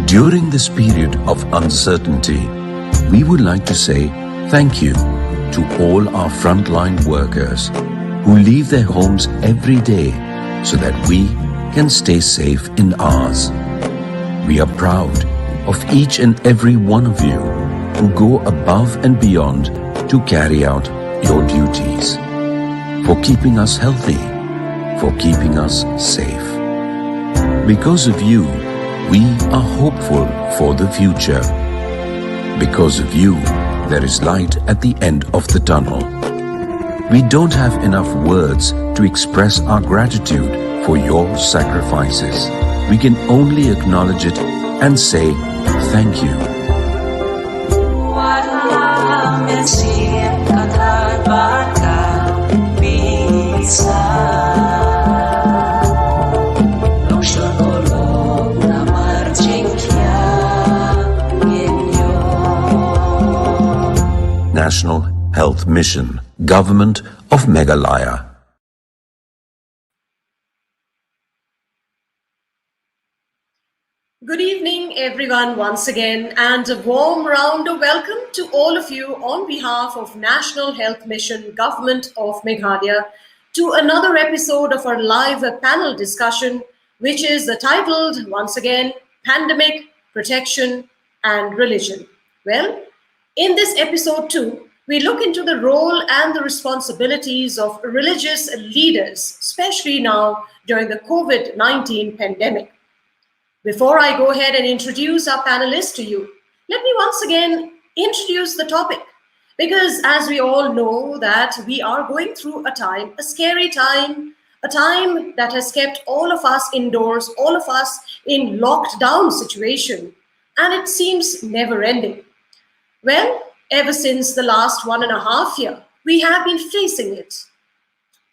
During this period of uncertainty, we would like to say thank you to all our frontline workers who leave their homes every day so that we can stay safe in ours. We are proud of each and every one of you who go above and beyond to carry out your duties, for keeping us healthy, for keeping us safe. Because of you, we are hopeful for the future. Because of you, there is light at the end of the tunnel. We don't have enough words to express our gratitude for your sacrifices. We can only acknowledge it and say thank you. National Health Mission, Government of Meghalaya. Good evening, everyone, once again, and a warm round of welcome to all of you on behalf of National Health Mission, Government of Meghalaya, to another episode of our live panel discussion, which is titled, once again, Pandemic, Protection and Religion. Well, in this episode too, we look into the role and the responsibilities of religious leaders, especially now during the COVID-19 pandemic. Before I go ahead and introduce our panelists to you, let me once again introduce the topic, because as we all know that we are going through a time, a scary time, a time that has kept all of us indoors, all of us in locked down situation, and it seems never ending. Well, ever since the last 1.5 years, we have been facing it.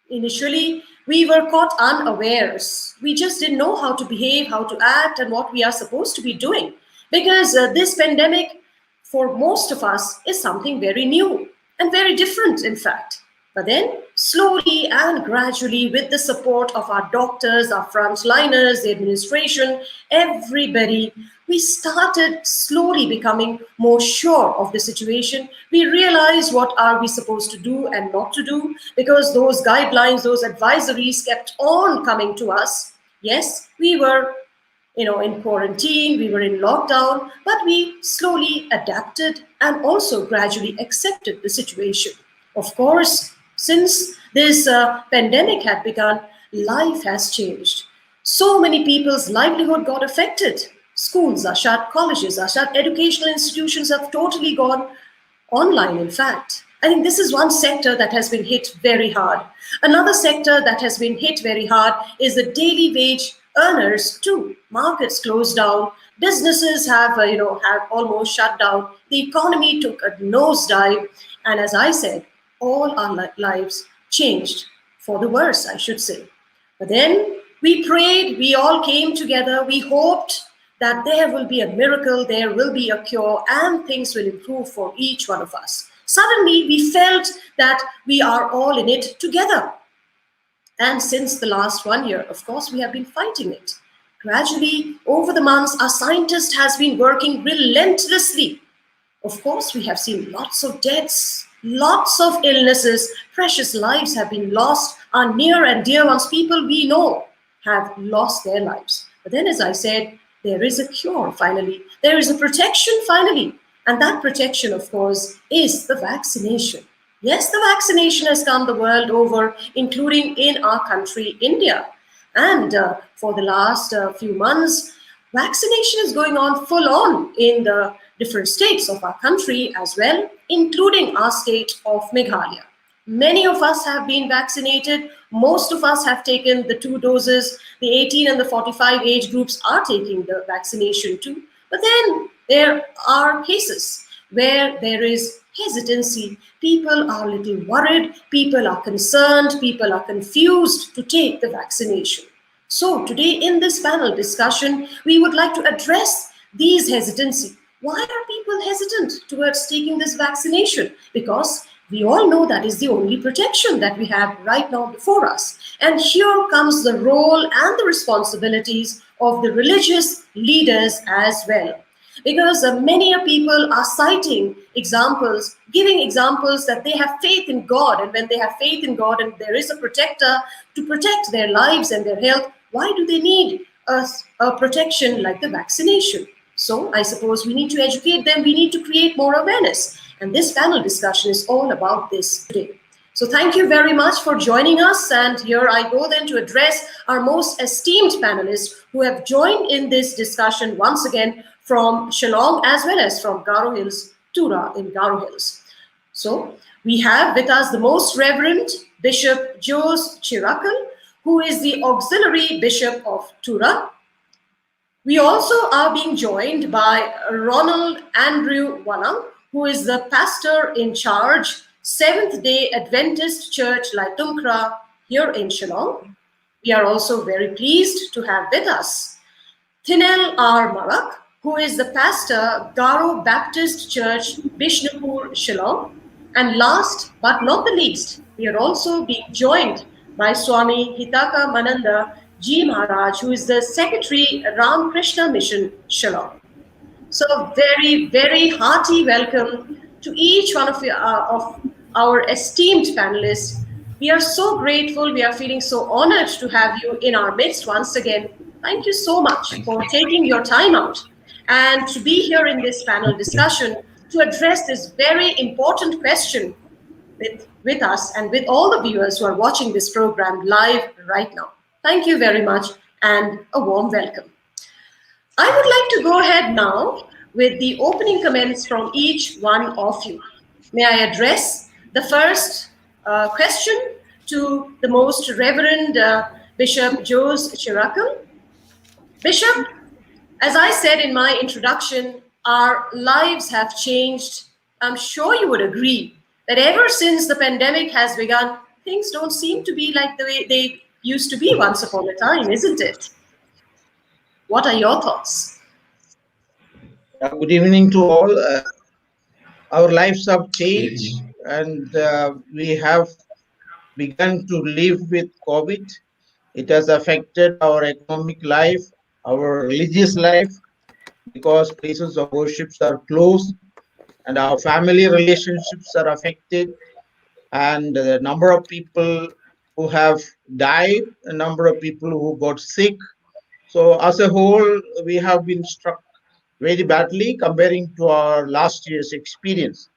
Initially, we were caught unawares. We just didn't know how to behave, how to act, and what we are supposed to be doing. Because this pandemic, for most of us, is something very new and very different, in fact. But then, slowly and gradually, with the support of our doctors, our frontliners, the administration, everybody, we started slowly becoming more sure of the situation. We realized what are we supposed to do and not to do, because those guidelines, those advisories kept on coming to us. Yes, we were in quarantine, we were in lockdown, but we slowly adapted and also gradually accepted the situation. Of course, since this pandemic had begun, life has changed. So many people's livelihood got affected. Schools are shut, colleges are shut, educational institutions have totally gone online, in fact. I think this is one sector that has been hit very hard. Another sector that has been hit very hard is the daily wage earners too. Markets closed down, businesses have almost shut down, the economy took a nosedive, and as I said, all our lives changed for the worse, I should say. But then we prayed, we all came together, we hoped that there will be a miracle, there will be a cure, and things will improve for each one of us. Suddenly, we felt that we are all in it together. And since the last 1 year, of course, we have been fighting it. Gradually, over the months, our scientist has been working relentlessly. Of course, we have seen lots of deaths, lots of illnesses, precious lives have been lost. Our near and dear ones, people we know, have lost their lives. But then, as I said, there is a cure finally. There is a protection finally. And that protection, of course, is the vaccination. Yes, the vaccination has come the world over, including in our country, India. And for the last few months, vaccination is going on full on in the different states of our country as well, including our state of Meghalaya. Many of us have been vaccinated. Most of us have taken the 2 doses. The 18 and the 45 age groups are taking the vaccination too. But then there are cases where there is hesitancy. People are a little worried. People are concerned. People are confused to take the vaccination. So today in this panel discussion, we would like to address these hesitancy. Why are people hesitant towards taking this vaccination? Because we all know that is the only protection that we have right now before us. And here comes the role and the responsibilities of the religious leaders as well. Because many people are citing examples, giving examples that they have faith in God, and when they have faith in God and there is a protector to protect their lives and their health, why do they need a protection like the vaccination? So I suppose we need to educate them, we need to create more awareness. And this panel discussion is all about this today. So thank you very much for joining us. And here I go then to address our most esteemed panelists who have joined in this discussion once again from Shillong as well as from Garo Hills, Tura in Garo Hills. So we have with us the Most Reverend Bishop Jose Chirakal, who is the Auxiliary Bishop of Tura. We also are being joined by Ronald Andrew Walang, who is the pastor in charge, Seventh-day Adventist Church Laitungkra here in Shillong. We are also very pleased to have with us Thinel R. Marak, who is the pastor, Garo Baptist Church, Bishnupur, Shillong. And last but not the least, we are also being joined by Swami Hitaka Mananda Ji Maharaj, who is the Secretary, Ram Krishna Mission, Shillong. So very, very hearty welcome to each one of our esteemed panelists. We are so grateful, we are feeling so honored to have you in our midst once again. Thank you so much for taking your time out and to be here in this panel discussion to address this very important question with us and with all the viewers who are watching this program live right now. Thank you very much and a warm welcome. I would like to go ahead now with the opening comments from each one of you. May I address the first question to the Most Reverend Bishop Jose Chirakal. Bishop, as I said in my introduction, our lives have changed. I'm sure you would agree that ever since the pandemic has begun, things don't seem to be like the way they used to be once upon a time, isn't it? What are your thoughts? Good evening to all. Our lives have changed and we have begun to live with COVID. It has affected our economic life, our religious life, because places of worship are closed and our family relationships are affected, and the number of people who have died, a number of people who got sick. So as a whole, we have been struck very badly comparing to our last year's experience.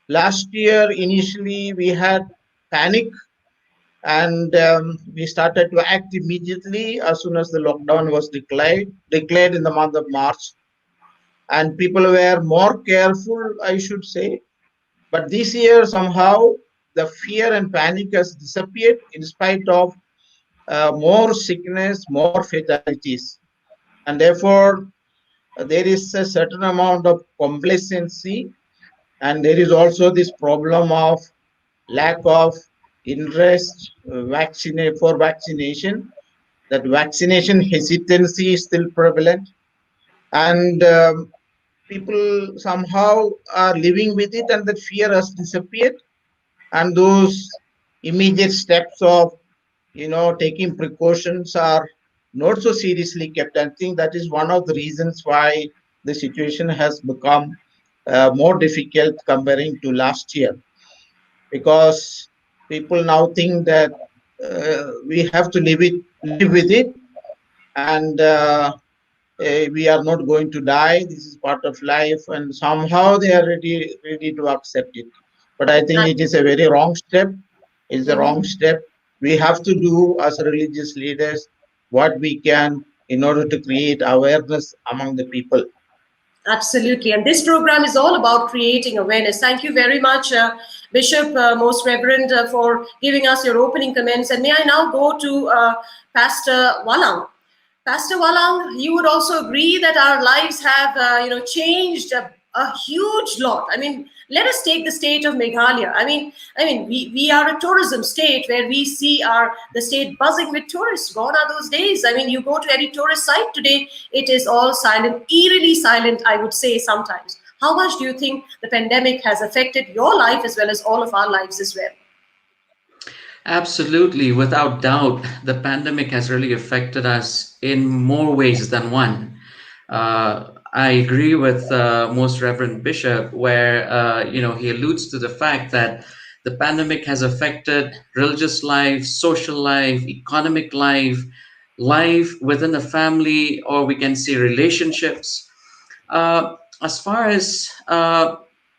Last year, initially, we had panic and we started to act immediately as soon as the lockdown was declared in the month of March. And people were more careful, I should say. But this year, somehow, the fear and panic has disappeared in spite of more sickness, more fatalities. And therefore, there is a certain amount of complacency, and there is also this problem of lack of interest for vaccination. That vaccination hesitancy is still prevalent, and people somehow are living with it, and that fear has disappeared, and those immediate steps of taking precautions are not so seriously kept. I think that is one of the reasons why the situation has become more difficult comparing to last year, because people now think that we have to live with it, and we are not going to die. This is part of life, and somehow they are ready to accept it. But I think it is a very wrong step. It's a wrong step. We have to do as religious leaders what we can in order to create awareness among the people. Absolutely. And this program is all about creating awareness. Thank you very much, Bishop, Most Reverend, for giving us your opening comments. And may I now go to Pastor Walang. Pastor Walang, you would also agree that our lives have, changed a huge lot. I mean, let us take the state of Meghalaya. I mean, we are a tourism state where we see the state buzzing with tourists. Gone are those days. I mean, you go to any tourist site today, it is all silent, eerily silent, I would say sometimes. How much do you think the pandemic has affected your life as well as all of our lives as well? Absolutely, without doubt, the pandemic has really affected us in more ways than one. I agree with Most Reverend Bishop, where he alludes to the fact that the pandemic has affected religious life, social life, economic life, life within a family, or we can say relationships. As far as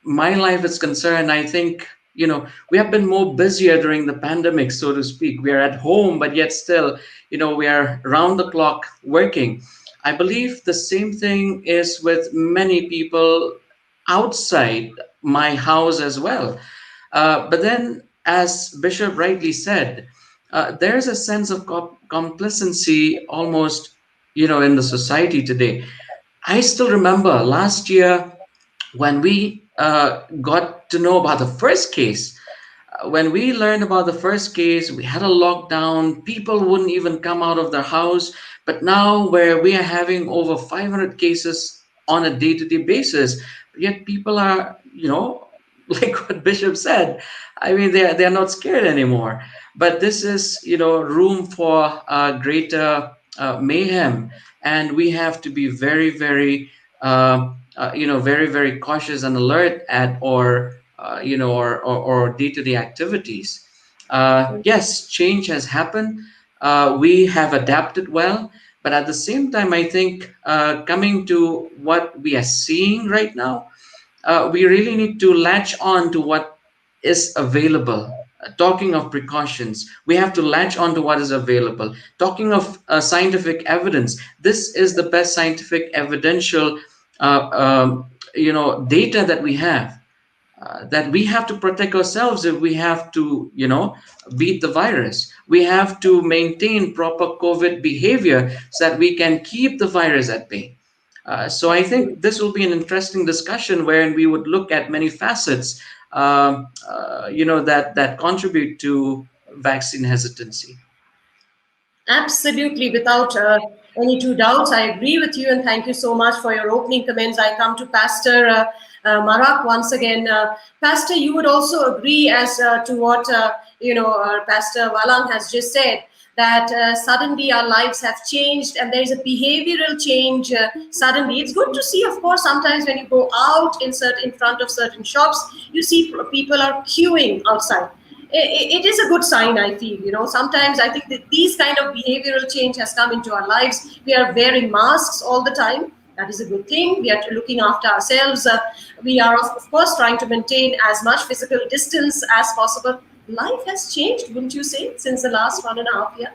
my life is concerned, I think we have been more busier during the pandemic, so to speak. We are at home, but yet still, we are round the clock working. I believe the same thing is with many people outside my house as well. But then, as Bishop rightly said, there's a sense of complacency almost, in the society today. I still remember last year when we got to know about the first case. When we learned about the first case, we had a lockdown. People wouldn't even come out of their house. But now, where we are having over 500 cases on a day to day basis, yet people are, like what Bishop said, I mean, they're not scared anymore. But this is, room for greater mayhem. And we have to be very, very, very, very cautious and alert at or day-to-day activities. Yes, change has happened. We have adapted well, but at the same time, I think coming to what we are seeing right now, we really need to latch on to what is available. Talking of precautions, we have to latch on to what is available. Talking of scientific evidence, this is the best scientific evidential, data that we have. That we have to protect ourselves if we have to, beat the virus. We have to maintain proper COVID behavior so that we can keep the virus at bay. So I think this will be an interesting discussion wherein we would look at many facets, that contribute to vaccine hesitancy. Absolutely, without any two doubts. I agree with you, and thank you so much for your opening comments. I come to Pastor Marak once again. Pastor, you would also agree as to what Pastor Walang has just said, that suddenly our lives have changed and there is a behavioral change suddenly. It's good to see, of course, sometimes when you go out in front of certain shops, you see people are queuing outside. It is a good sign, I feel. Sometimes I think that these kind of behavioral change has come into our lives. We are wearing masks all the time. That is a good thing. We are looking after ourselves. We are, of course, trying to maintain as much physical distance as possible. Life has changed, wouldn't you say, since the last 1.5 years?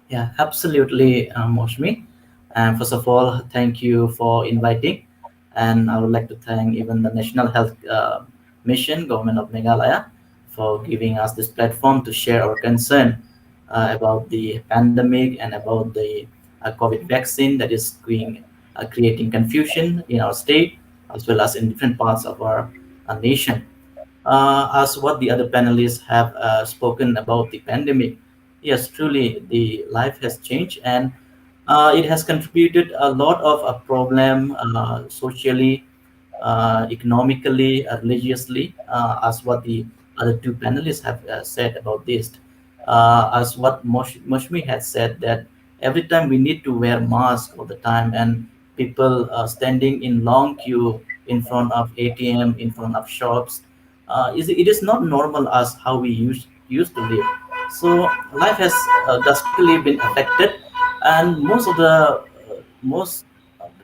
Yeah, absolutely, Moshmi. And first of all, thank you for inviting. And I would like to thank even the National Health Mission, Government of Meghalaya, for giving us this platform to share our concern about the pandemic and about the COVID vaccine that is creating confusion in our state as well as in different parts of our nation. As what the other panelists have spoken about the pandemic, yes, truly the life has changed and it has contributed a lot of a problem socially, economically, religiously, as what the other two panelists have said about this. As what Moshmi had said, that every time we need to wear masks all the time, and people standing in long queue in front of ATM, in front of shops, it is not normal as how we used to live. So life has drastically been affected, and most of the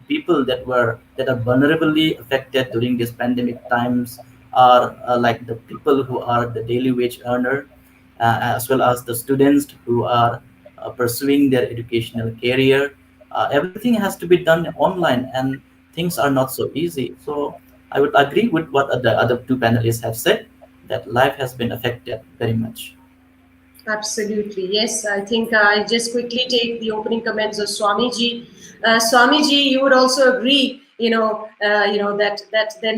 people that are vulnerably affected during these pandemic times are like the people who are the daily wage earner, as well as the students who are pursuing their educational career. Everything has to be done online, and things are not so easy. So I would agree with what the other two panelists have said, that life has been affected very much. Absolutely. Yes, I think I just quickly take the opening comments of Swamiji. Swamiji, you would also agree, that the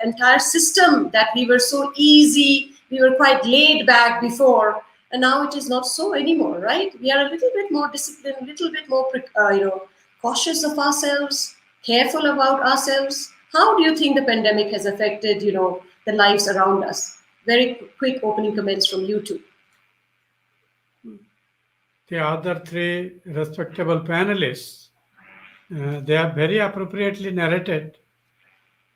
entire system, that we were so easy, we were quite laid back before, and now it is not so anymore, right? We are a little bit more disciplined, a little bit more, cautious of ourselves, careful about ourselves. How do you think the pandemic has affected, the lives around us? Very quick opening comments from you two. The other three respectable panelists, they have very appropriately narrated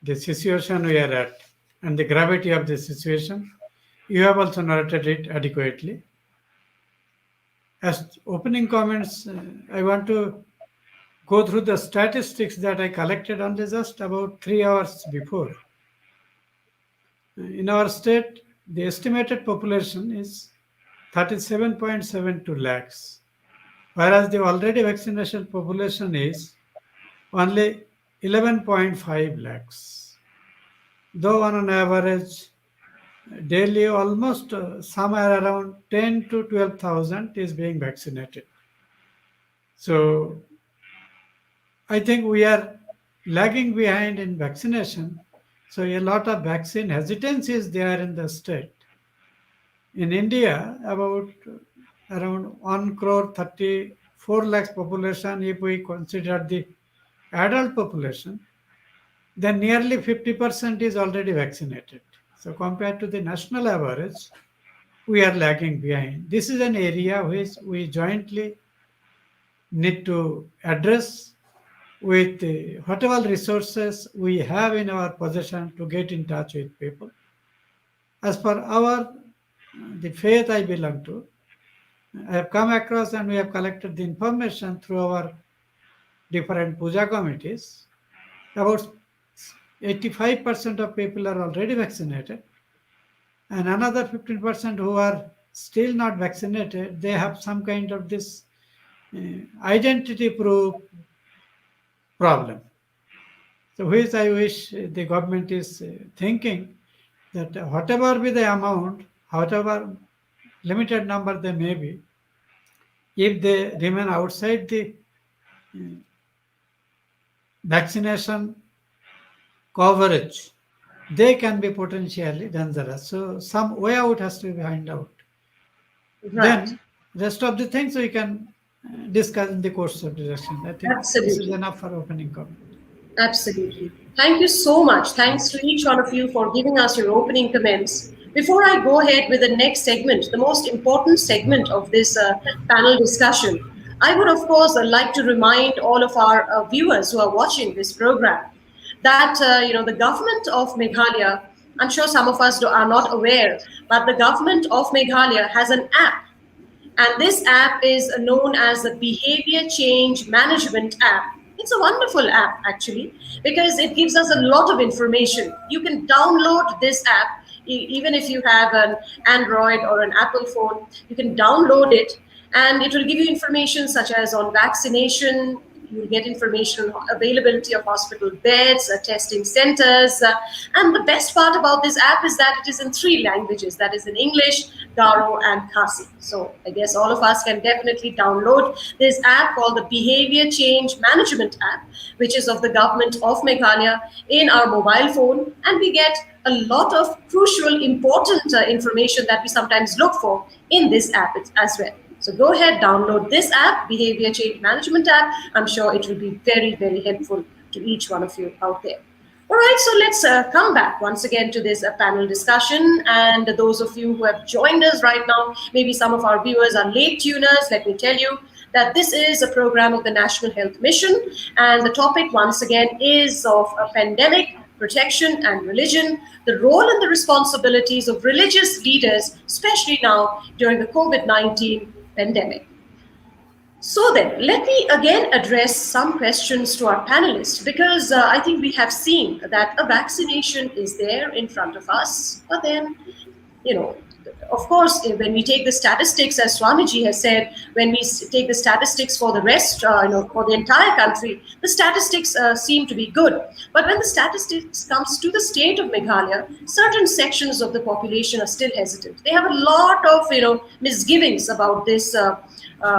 the situation we are at and the gravity of the situation. You have also narrated it adequately. As opening comments, I want to go through the statistics that I collected only just about 3 hours before. In our state, the estimated population is 37.72 lakhs, whereas the already vaccination population is only 11.5 lakhs. Though on an average, daily almost somewhere around 10 to 12,000 is being vaccinated. So I think we are lagging behind in vaccination. So a lot of vaccine hesitancy is there in the state. In India, about around 1 crore 34 lakhs population, if we consider the adult population, then nearly 50% is already vaccinated. So compared to the national average, we are lagging behind. This is an area which we jointly need to address with whatever resources we have in our possession to get in touch with people. As per the faith I belong to, I have come across and we have collected the information through our different puja committees. About 85% of people are already vaccinated, and another 15% who are still not vaccinated, they have some kind of this identity proof problem. So which I wish the government is thinking that whatever be the amount, however limited number they may be, if they remain outside the vaccination coverage, they can be potentially dangerous. So some way out has to be found out. Right. Then rest of the things we can discuss in the course of discussion. I think Absolutely. this is enough for opening comment. Absolutely. Thank you so much. Thanks to each one of you for giving us your opening comments. Before I go ahead with the next segment, the most important segment of this panel discussion, I would, of course, like to remind all of our viewers who are watching this program that the government of Meghalaya, I'm sure some of us are not aware, but the government of Meghalaya has an app. And this app is known as the Behavior Change Management app. It's a wonderful app, actually, because it gives us a lot of information. You can download this app, even if you have an Android or an Apple phone, you can download it, and it will give you information such as on vaccination. You'll get information on availability of hospital beds, testing centers. And the best part about this app is that it is in 3 languages. That is in English, Garo, and Khasi. So I guess all of us can definitely download this app called the Behavior Change Management app, which is of the government of Meghalaya, in our mobile phone. And we get a lot of crucial, important information that we sometimes look for in this app as well. So go ahead, download this app, Behavior Change Management app. I'm sure it will be very, very helpful to each one of you out there. All right, so let's come back once again to this panel discussion. And those of you who have joined us right now, maybe some of our viewers are late tuners, let me tell you that this is a program of the National Health Mission. And the topic once again is of a pandemic, protection and religion, the role and the responsibilities of religious leaders, especially now during the COVID-19 pandemic. So then, let me again address some questions to our panelists, because I think we have seen that a vaccination is there in front of us, but then, of course, when we take the statistics, as Swamiji has said, when we take the statistics for the rest, for the entire country, the statistics seem to be good. But when the statistics comes to the state of Meghalaya, certain sections of the population are still hesitant. They have a lot of, misgivings about this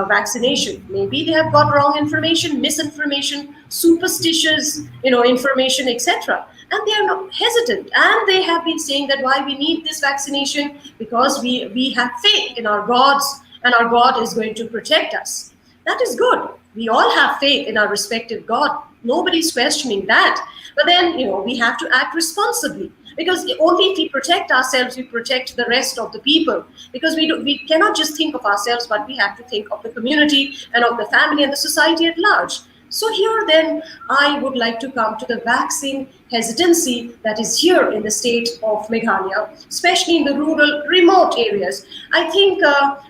vaccination. Maybe they have got wrong information, misinformation, superstitious, information, etc. And they are not hesitant, and they have been saying that why we need this vaccination, because we have faith in our gods, and our God is going to protect us. That is good. We all have faith in our respective God. Nobody's questioning that. But then, we have to act responsibly. because only if we protect ourselves, we protect the rest of the people. Because we cannot just think of ourselves, but we have to think of the community and of the family and the society at large. So here then, I would like to come to the vaccine hesitancy that is here in the state of Meghalaya, especially in the rural, remote areas. I think,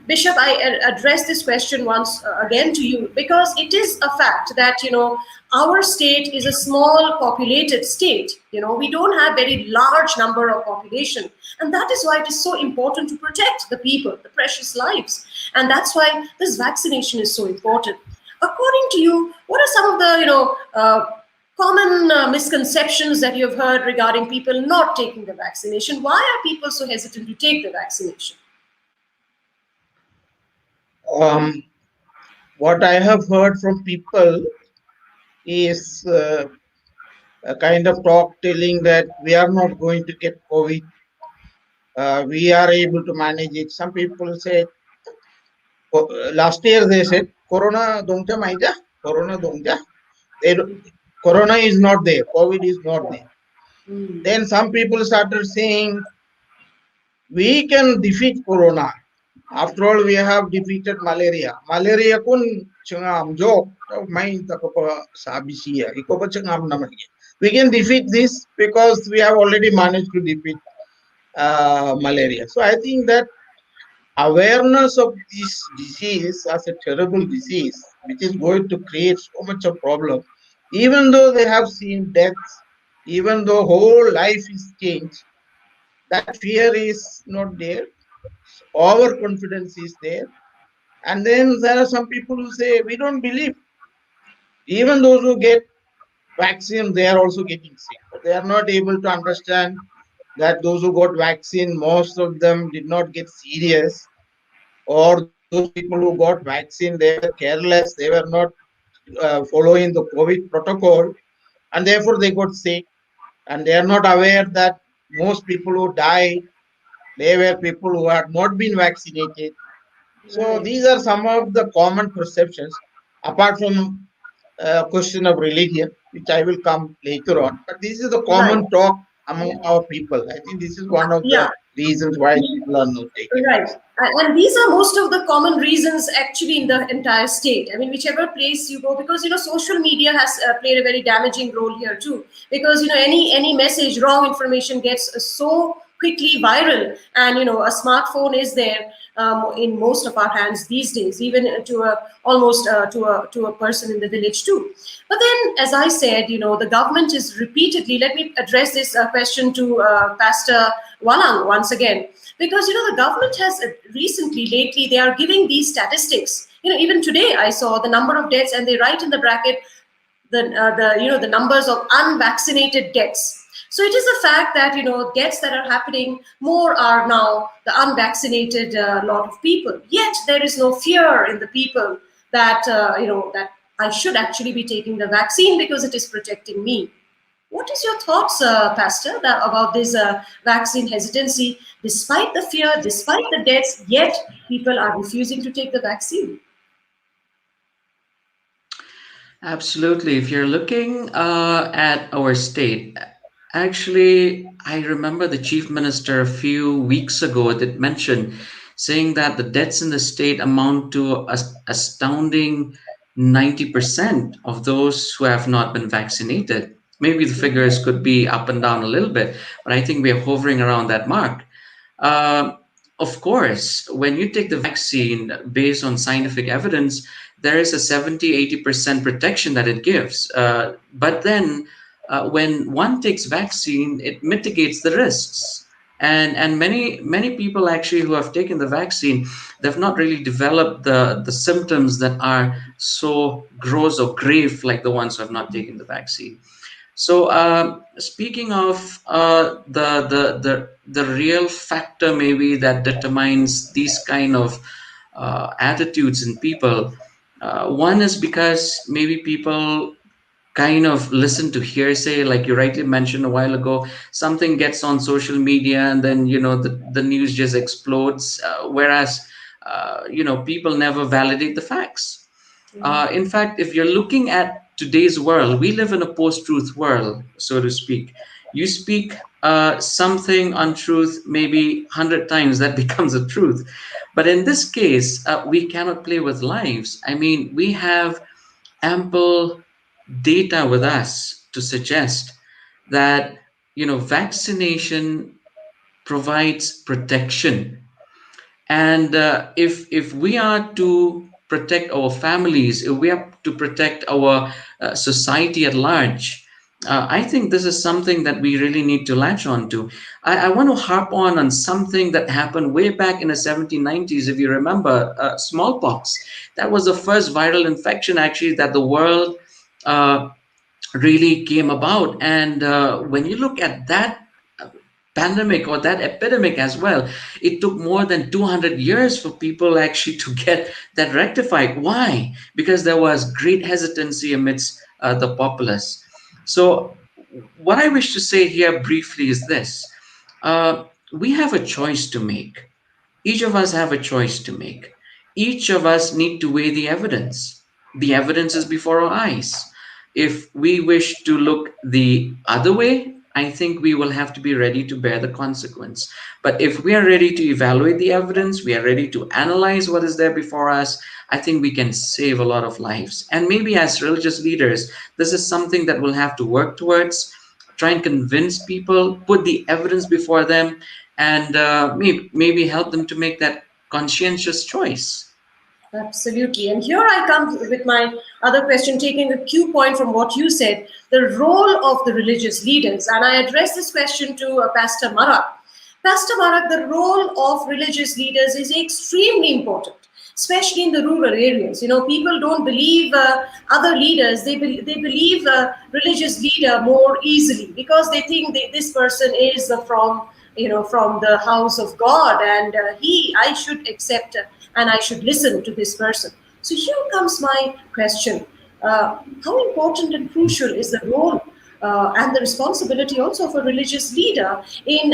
Bishop, I addressed this question once again to you, because it is a fact that, our state is a small populated state. We don't have very large number of population. And that is why it is so important to protect the people, the precious lives. And that's why this vaccination is so important. According to you, what are some of the common misconceptions that you've heard regarding people not taking the vaccination? Why are people so hesitant to take the vaccination? What I have heard from people is a kind of talk telling that we are not going to get COVID. We are able to manage it. Some people said, last year they said, Corona dongja maija, Corona dongja. Corona is not there, COVID is not there. Then some people started saying, we can defeat Corona. After all, we have defeated malaria. Malaria kun chungam jok, main takapa sabi siya. Iko pa chungam naman. We can defeat this because we have already managed to defeat malaria. So I think that awareness of this disease as a terrible disease, which is going to create so much of problem, even though they have seen deaths, even though whole life is changed, that fear is not there. Overconfidence is there. And then there are some people who say, we don't believe. Even those who get vaccine, they are also getting sick. But they are not able to understand that those who got vaccine, most of them did not get serious. Or those people who got vaccine, they were careless. They were not following the COVID protocol. And therefore they got sick. And they are not aware that most people who died, they were people who had not been vaccinated. So these are some of the common perceptions, apart from question of religion, which I will come later on. But this is the common talk among our people. I think this is one of the reasons why people are not taking it. And these are most of the common reasons actually in the entire state. I mean, whichever place you go, because social media has played a very damaging role here too. Because any message, wrong information gets so quickly viral, and a smartphone is there in most of our hands these days, even to almost to a person in the village too. But then, as I said, the government is repeatedly. Let me address this question to Pastor Walang once again, because the government has lately they are giving these statistics. Even today I saw the number of deaths, and they write in the bracket the numbers of unvaccinated deaths. So it is a fact that deaths that are happening more are now the unvaccinated lot of people. Yet there is no fear in the people that that I should actually be taking the vaccine because it is protecting me. What is your thoughts, Pastor, about this vaccine hesitancy? Despite the fear, despite the deaths, yet people are refusing to take the vaccine. Absolutely. If you're looking at our state, actually, I remember the chief minister a few weeks ago that mentioned saying that the deaths in the state amount to an astounding 90% of those who have not been vaccinated. Maybe the figures could be up and down a little bit, but I think we are hovering around that mark. Of course, when you take the vaccine based on scientific evidence, there is a 70-80% protection that it gives. But then when one takes vaccine, it mitigates the risks. And many people actually who have taken the vaccine, they've not really developed the symptoms that are so gross or grave like the ones who have not taken the vaccine. So speaking of the real factor maybe that determines these kind of attitudes in people, one is because maybe people kind of listen to hearsay, like you rightly mentioned a while ago. Something gets on social media and then the news just explodes, whereas people never validate the facts. In fact, if you're looking at today's world, we live in a post-truth world, so to speak. You speak something untruth maybe 100 times that becomes a truth. But in this case, we cannot play with lives. I mean, we have ample data with us to suggest that vaccination provides protection, and if we are to protect our families, if we are to protect our society at large, I think this is something that we really need to latch on to. I want to harp on something that happened way back in the 1790s. If you remember, smallpox. That was the first viral infection actually that the world uh, really came about. And when you look at that pandemic or that epidemic as well, it took more than 200 years for people actually to get that rectified. Why? Because there was great hesitancy amidst the populace. So what I wish to say here briefly is this. We have a choice to make. Each of us have a choice to make. Each of us need to weigh the evidence. The evidence is before our eyes. If we wish to look the other way, I think we will have to be ready to bear the consequence. But if we are ready to evaluate the evidence, we are ready to analyze what is there before us, I think we can save a lot of lives. And maybe as religious leaders, this is something that we'll have to work towards, try and convince people, put the evidence before them, and maybe help them to make that conscientious choice. Absolutely. And here I come with my other question, taking a cue point from what you said, the role of the religious leaders. And I address this question to Pastor Marak. Pastor Marak, the role of religious leaders is extremely important, especially in the rural areas. People don't believe other leaders. They believe a religious leader more easily because they think this person is from the house of God, and I should accept and I should listen to this person. So here comes my question. How important and crucial is the role and the responsibility also of a religious leader in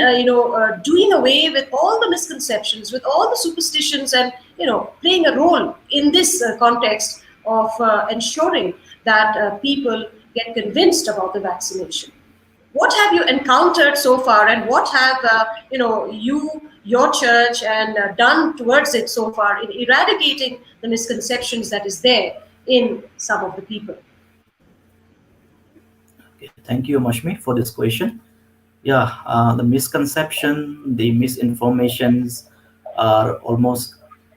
doing away with all the misconceptions, with all the superstitions, and playing a role in this context of ensuring that people get convinced about the vaccination? What have you encountered so far, and what have your church and done towards it so far in eradicating the misconceptions that is there in some of the people? Okay, thank you, Mashmi, for this question. Yeah, the misconception, the misinformations are almost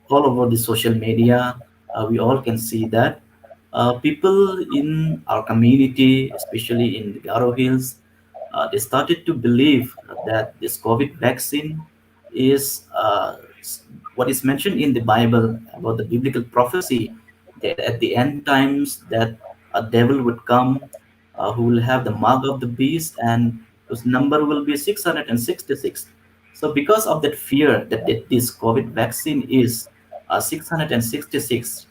all over the social media. We all can see that. People in our community, especially in the Garo Hills, they started to believe that this COVID vaccine is what is mentioned in the Bible about the biblical prophecy that at the end times that a devil would come who will have the mark of the beast, and whose number will be 666. So because of that fear that this COVID vaccine is 666,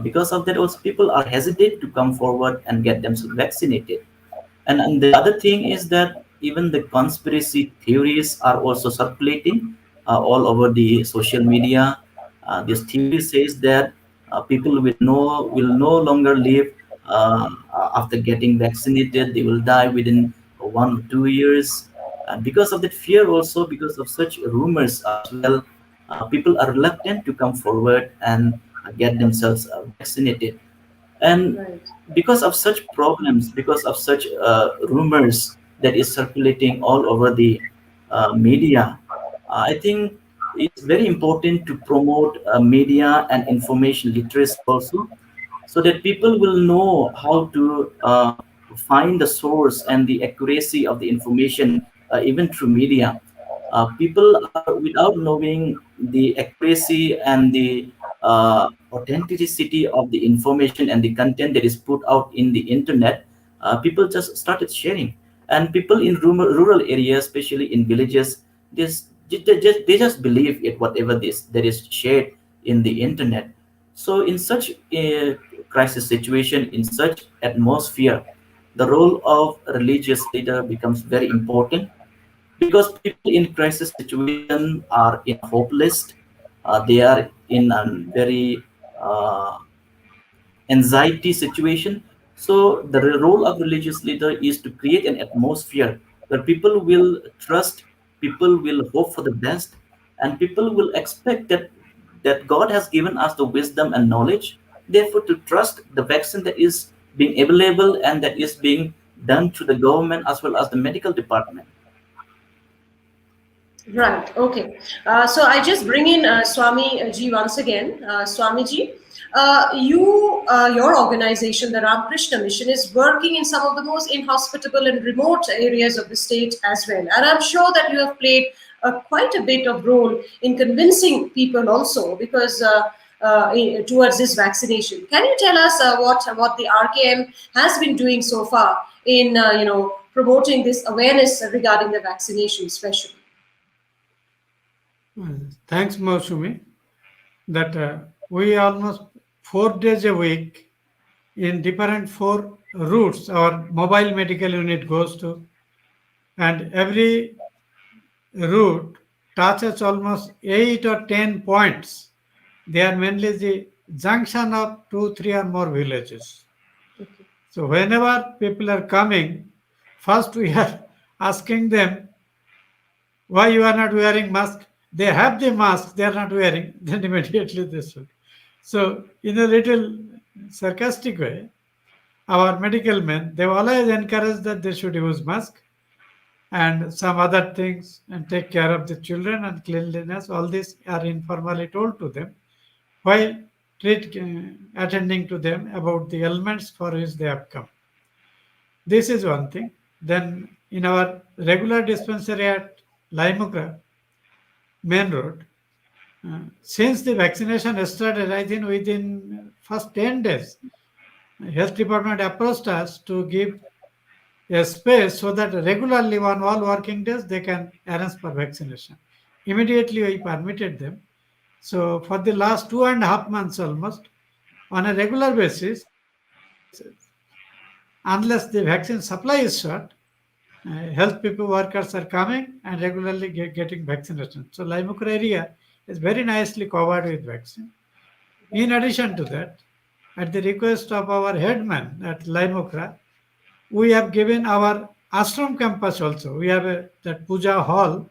because of that also people are hesitant to come forward and get themselves vaccinated. And the other thing is that even the conspiracy theories are also circulating all over the social media. This theory says that people will no longer live after getting vaccinated. They will die within 1 or 2 years. And because of that fear, also because of such rumors as well, people are reluctant to come forward and get themselves vaccinated. And Right. because of such problems, because of such rumors that is circulating all over the media, I think it's very important to promote media and information literacy also, so that people will know how to find the source and the accuracy of the information, even through media. People are, without knowing the accuracy and the authenticity of the information and the content that is put out in the internet, people just started sharing. And people in rural areas, especially in villages, they just believe it, whatever this that is shared in the internet. So in such a crisis situation, in such atmosphere, the role of a religious leader becomes very important, because people in crisis situation are in hopeless, they are in a very uh, anxiety situation. So the role of religious leader is to create an atmosphere where people will trust, people will hope for the best, and people will expect that God has given us the wisdom and knowledge, therefore to trust the vaccine that is being available and that is being done through the government as well as the medical department. Right. Okay. So I just bring in Swami ji once again. Swami ji, your organization, the Ramakrishna Mission, is working in some of the most inhospitable and remote areas of the state as well. And I'm sure that you have played quite a bit of role in convincing people also, because towards this vaccination. Can you tell us what the RKM has been doing so far in promoting this awareness regarding the vaccination, especially? Thanks, Mausumi. That we almost 4 days a week in different 4 routes our mobile medical unit goes to, and every route touches almost 8 or 10 points. They are mainly the junction of 2, 3 or more villages. So whenever people are coming, first we are asking them why you are not wearing mask. They have the mask, they are not wearing, then immediately this will. So in a little sarcastic way, our medical men, they always encourage that they should use mask and some other things and take care of the children and cleanliness. All these are informally told to them while attending to them about the ailments for which they have come. This is one thing. Then in our regular dispensary at Laimukra, main road, since the vaccination started, I think within first 10 days, health department approached us to give a space so that regularly on all working days they can arrange for vaccination. Immediately we permitted them. So for the last 2.5 months almost, on a regular basis, unless the vaccine supply is short, health people workers are coming and regularly getting vaccination. So Laimukra area is very nicely covered with vaccine. In addition to that, at the request of our headman at Laimukra, we have given our ashram campus also. We have that puja hall.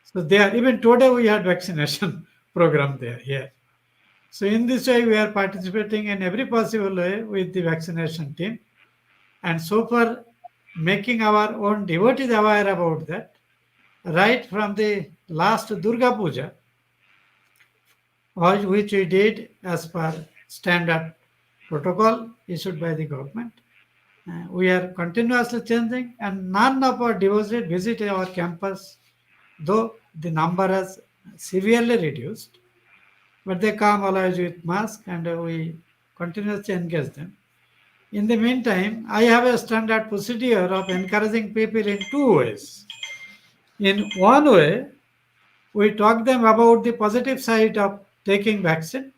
So there, even today we had vaccination program there here. So in this way, we are participating in every possible way with the vaccination team. And so far, making our own devotees aware about that, right from the last Durga Puja, which we did as per standard protocol issued by the government. We are continuously changing, and none of our devotees visit our campus, though the number has severely reduced. But they come always with mask, and we continuously engage them. In the meantime, I have a standard procedure of encouraging people in 2 ways. In one way, we talk them about the positive side of taking vaccine.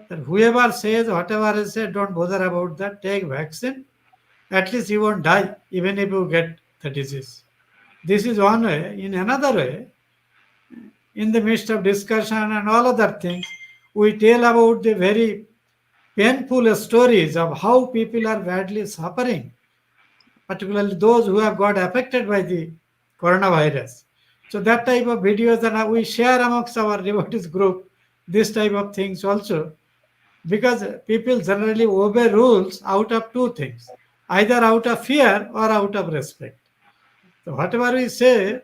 That whoever says whatever is said, don't bother about that, take vaccine. At least you won't die even if you get the disease. This is one way. In another way, in the midst of discussion and all other things, we tell about the very painful stories of how people are badly suffering, particularly those who have got affected by the coronavirus. So that type of videos, and we share amongst our devotees group this type of things also, because people generally obey rules out of 2 things, either out of fear or out of respect. So whatever we say,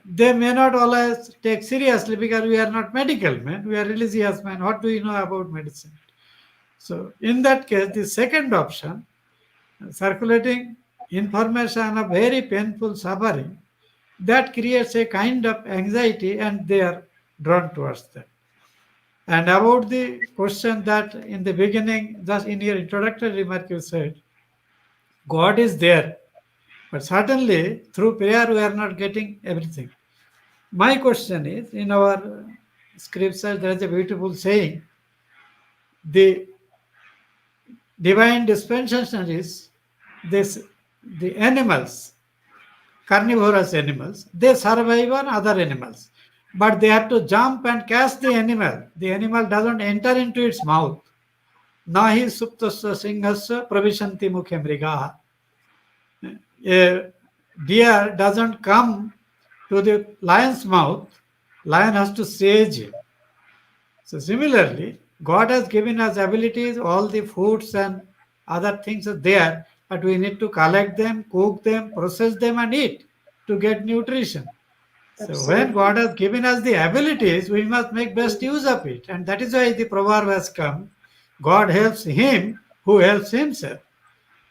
they may not always take seriously because we are not medical men, we are religious men. What do you know about medicine? So in that case, the second option, circulating information of very painful suffering, that creates a kind of anxiety and they are drawn towards that. And about the question that in the beginning, just in your introductory remark you said, God is there, but certainly through prayer we are not getting everything. My question is, in our scripture there is a beautiful saying, the divine dispensation is this: the animals, carnivorous animals, they survive on other animals, but they have to jump and catch the animal. The animal doesn't enter into its mouth. Nahi suptasya singhasya pravishanti mukhe mrigaha. A deer doesn't come to the lion's mouth, lion has to sage him. So similarly, God has given us abilities, all the foods and other things are there, but we need to collect them, cook them, process them, and eat to get nutrition. So when Absolutely. God has given us the abilities, we must make best use of it. And that is why the proverb has come, God helps him who helps himself.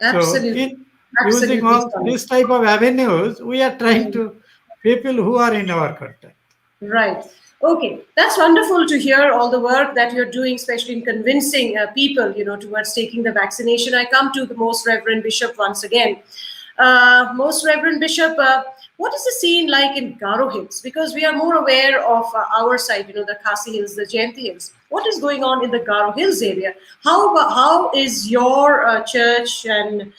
So Absolutely. in using Absolutely all fine. this type of avenues, we are trying Mm. to people who are in our contact. Right. Okay. That's wonderful to hear all the work that you're doing, especially in convincing people, towards taking the vaccination. I come to the Most Reverend Bishop once again. Most Reverend Bishop, what is the scene like in Garo Hills? Because we are more aware of our side, the Khasi Hills, the Jayanti Hills. What is going on in the Garo Hills area? How is your church and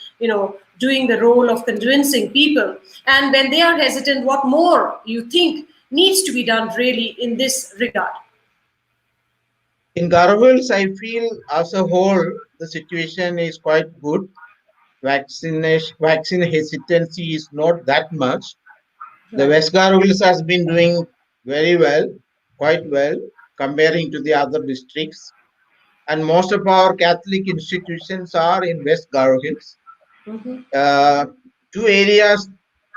doing the role of convincing people? And when they are hesitant, what more you think needs to be done really in this regard? In Garavils, I feel as a whole, the situation is quite good. Vaccine hesitancy is not that much. The Right. West Garavils has been doing very well, quite well, comparing to the other districts. And most of our Catholic institutions are in West Garo Hills. Mhm. Uh, Two areas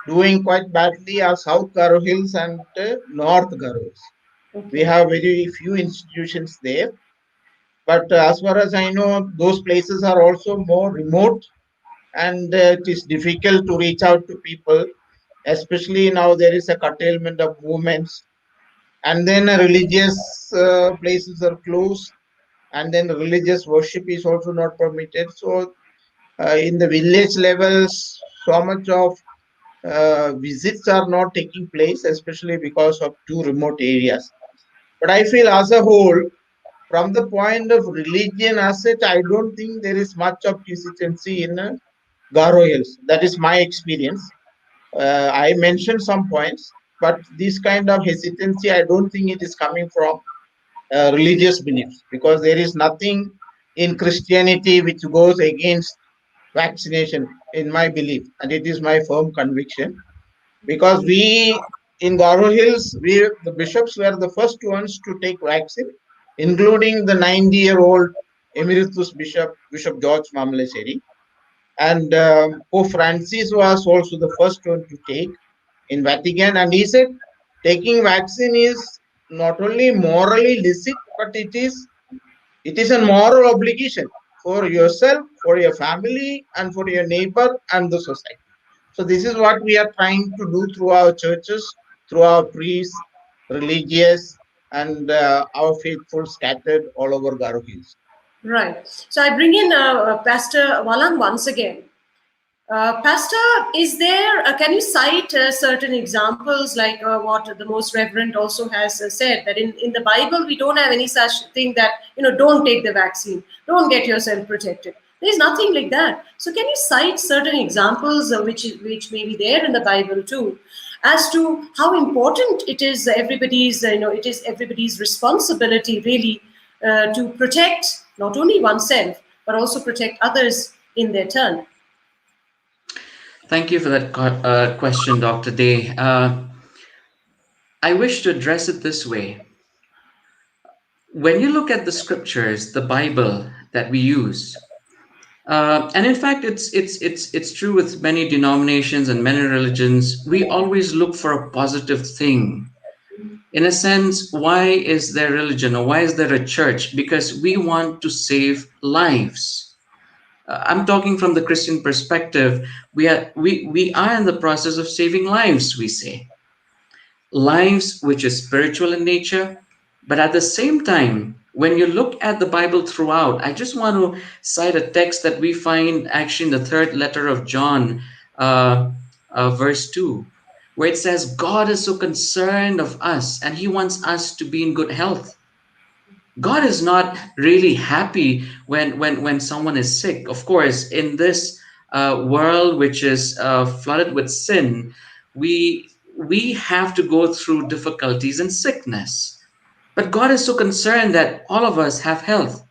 doing quite badly are South Garo Hills and North Garo Hills. We Okay. have very few institutions there. But as far as I know, those places are also more remote and it is difficult to reach out to people, especially now there is a curtailment of movements. And then religious places are closed, and then religious worship is also not permitted. So, in the village levels, so much of visits are not taking place, especially because of two remote areas. But I feel as a whole, from the point of religion as such, I don't think there is much of hesitancy in Garo Hills. That is my experience. I mentioned some points, but this kind of hesitancy, I don't think it is coming from religious beliefs, because there is nothing in Christianity which goes against vaccination, in my belief, and it is my firm conviction. Because we in Garo Hills, the bishops were the first ones to take vaccine, including the 90-year-old emeritus Bishop George Mamleseri, and Pope Francis was also the first one to take in Vatican, and he said taking vaccine is not only morally licit, but it is a moral obligation for yourself, for your family, and for your neighbor and the society. So this is what we are trying to do through our churches, through our priests, religious, and our faithful scattered all over Garo Hills. Right. So I bring in Pastor Walang once again. Pastor, is there, can you cite certain examples like what the Most Reverend also has said, that in the Bible we don't have any such thing that, don't take the vaccine, don't get yourself protected. There's nothing like that. So can you cite certain examples which may be there in the Bible too, as to how important it is it is everybody's responsibility really to protect not only oneself, but also protect others in their turn? Thank you for that question, Dr. Day. I wish to address it this way. When you look at the scriptures, the Bible that we use, and in fact, it's true with many denominations and many religions. We always look for a positive thing. In a sense, why is there religion or why is there a church? Because we want to save lives. I'm talking from the Christian perspective. We are in the process of saving lives. We say lives which is spiritual in nature, but at the same time, when you look at the Bible throughout, I just want to cite a text that we find actually in the third letter of John, verse 2, where it says, God is so concerned of us and he wants us to be in good health. God is not really happy when someone is sick. Of course, in this world which is flooded with sin, we have to go through difficulties and sickness. But God is so concerned that all of us have health.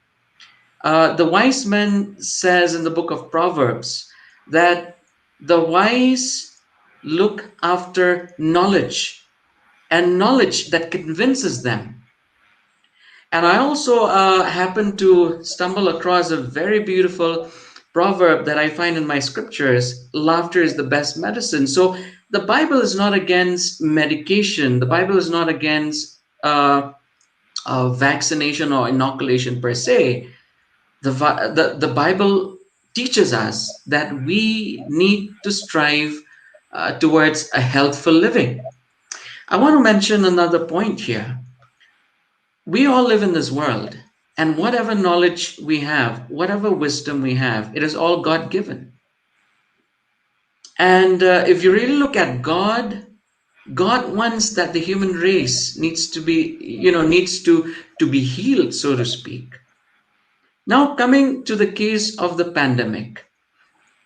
The wise man says in the book of Proverbs that the wise look after knowledge, and knowledge that convinces them. And I also happened to stumble across a very beautiful proverb that I find in my scriptures: laughter is the best medicine. So the Bible is not against medication. The Bible is not against vaccination or inoculation per se. The Bible teaches us that we need to strive towards a healthful living. I want to mention another point here. We all live in this world, and whatever knowledge we have, whatever wisdom we have, it is all God-given. And if you really look at God, God wants that the human race needs to be healed, so to speak. Now, coming to the case of the pandemic,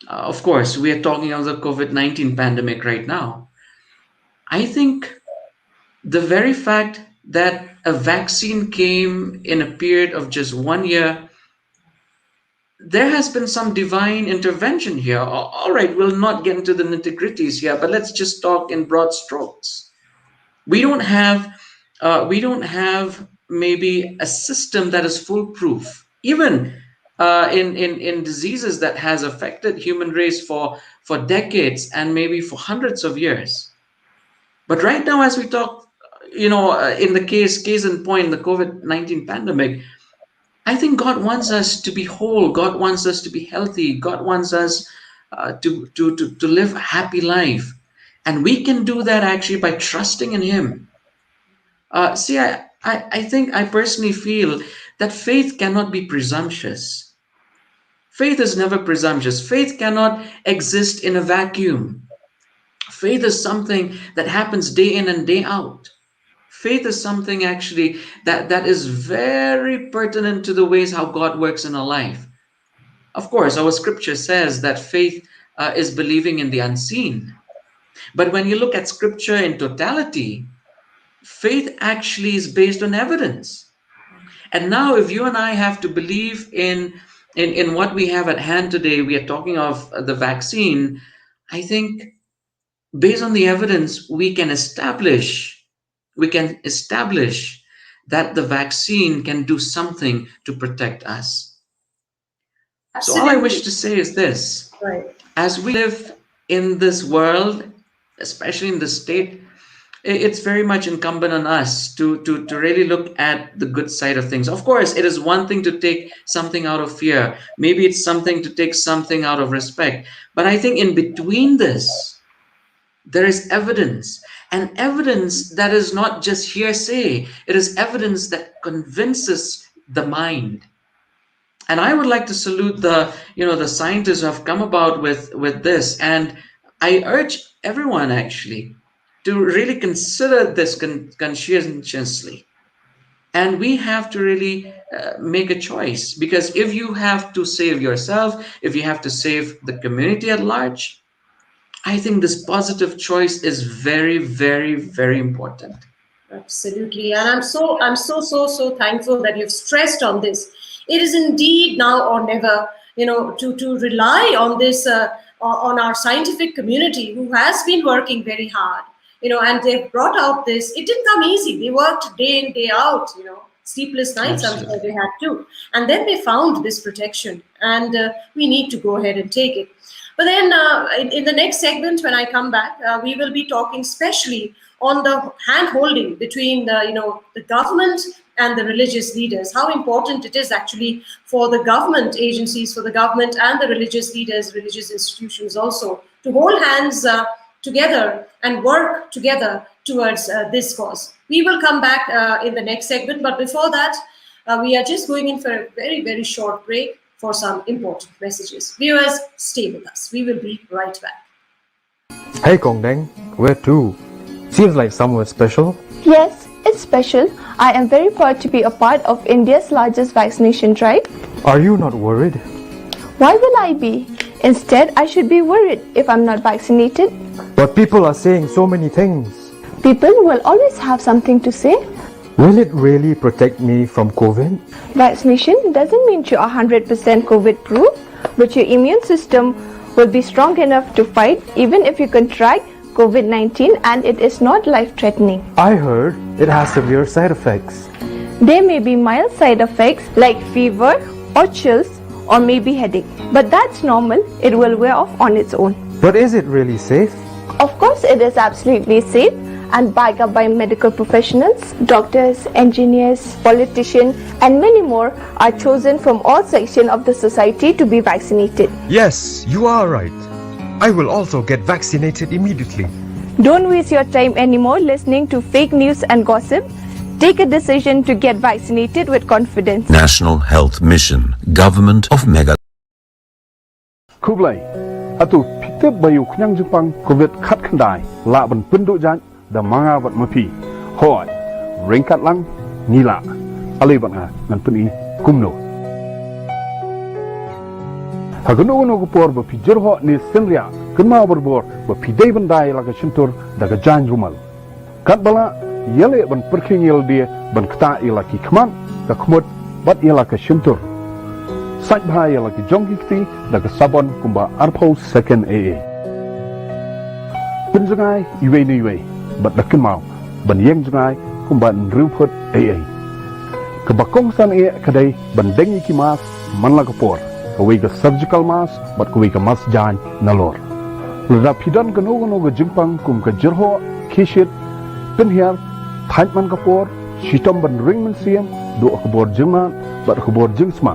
of course, we are talking of the COVID-19 pandemic right now. I think the very fact that a vaccine came in a period of just 1 year, there has been some divine intervention here. All right, we'll not get into the nitty-gritties here, but let's just talk in broad strokes. We don't have maybe a system that is foolproof, even in diseases that has affected human race for decades and maybe for hundreds of years. But right now, as we talk, in the case in point, the COVID-19 pandemic, I think God wants us to be whole. God wants us to be healthy. God wants us to live a happy life. And we can do that actually by trusting in Him. See, I think I personally feel that faith cannot be presumptuous. Faith is never presumptuous. Faith cannot exist in a vacuum. Faith is something that happens day in and day out. Faith is something actually that is very pertinent to the ways how God works in our life. Of course, our scripture says that faith is believing in the unseen. But when you look at scripture in totality, faith actually is based on evidence. And now if you and I have to believe in what we have at hand today, we are talking of the vaccine, I think based on the evidence, we can establish that the vaccine can do something to protect us. Absolutely. So all I wish to say is this. Right. As we live in this world, especially in the state, it's very much incumbent on us to really look at the good side of things. Of course, it is one thing to take something out of fear. Maybe it's something to take something out of respect. But I think in between this, there is evidence, and evidence that is not just hearsay. It is evidence that convinces the mind. And I would like to salute the scientists who have come about with this. And I urge everyone actually to really consider this conscientiously. And we have to really make a choice, because if you have to save yourself, if you have to save the community at large, I think this positive choice is very, very, very important. Absolutely. And I'm so thankful that you've stressed on this. It is indeed now or never, to rely on this, on our scientific community who has been working very hard, and they've brought out this. It didn't come easy. They worked day in, day out, sleepless nights. I'm sure they had to. And then they found this protection, and we need to go ahead and take it. But then in the next segment, when I come back, we will be talking specially on the hand-holding between the government and the religious leaders, how important it is actually for the government agencies, for the government and the religious leaders, religious institutions also, to hold hands together and work together towards this cause. We will come back in the next segment, but before that, we are just going in for a very, very short break for some important messages. Viewers, stay with us. We will be right back. Hey Kongdeng, where to? Seems like somewhere special. Yes, it's special. I am very proud to be a part of India's largest vaccination drive. Are you not worried? Why will I be? Instead, I should be worried if I'm not vaccinated. But people are saying so many things. People will always have something to say. Will it really protect me from COVID? Vaccination doesn't mean you are 100% COVID-proof, but your immune system will be strong enough to fight even if you contract COVID-19 and it is not life-threatening. I heard it has severe side effects. There may be mild side effects like fever or chills or maybe headache, but that's normal. It will wear off on its own. But is it really safe? Of course, it is absolutely safe and backed up by medical professionals. Doctors, engineers, politicians, and many more are chosen from all sections of the society to be vaccinated. Yes, you are right. I will also get vaccinated immediately. Don't waste your time anymore listening to fake news and gossip. Take a decision to get vaccinated with confidence. National Health Mission, Government of Meghalaya. Kublai, atu pitep bayu knyang Jepang COVID khat khandai la ban penduk jan da manga wat mapi. Hoi, ringkat lang nila. Ali bat nga ngan peni kumno. Hagono ko por ba pijur ho ni senria kenma berbor ba pidai bandai la ka shintur da ka jan rumal. Kat bala yele ban perkhingil dia ban kta ila ki khman ka khmut bat ila ka shintur. Saj bhai ila ki jongki kti da ka sabon kumba arpo second AA. Penjangai iwe ni iwe bat da kemau ban yeng jangai kumba nruput AA. Kebakong san e kadai ban dengi ki mas man la ka por. Kawai ka surgical mask, but kawai ka mask jan nalor. Lada pidan ka no ka jimpang kum ka jirho, kishit, pinhiar, thaitman ka por, shitom ban ringman siyam, do ka bor jingman, but ka bor jingsma.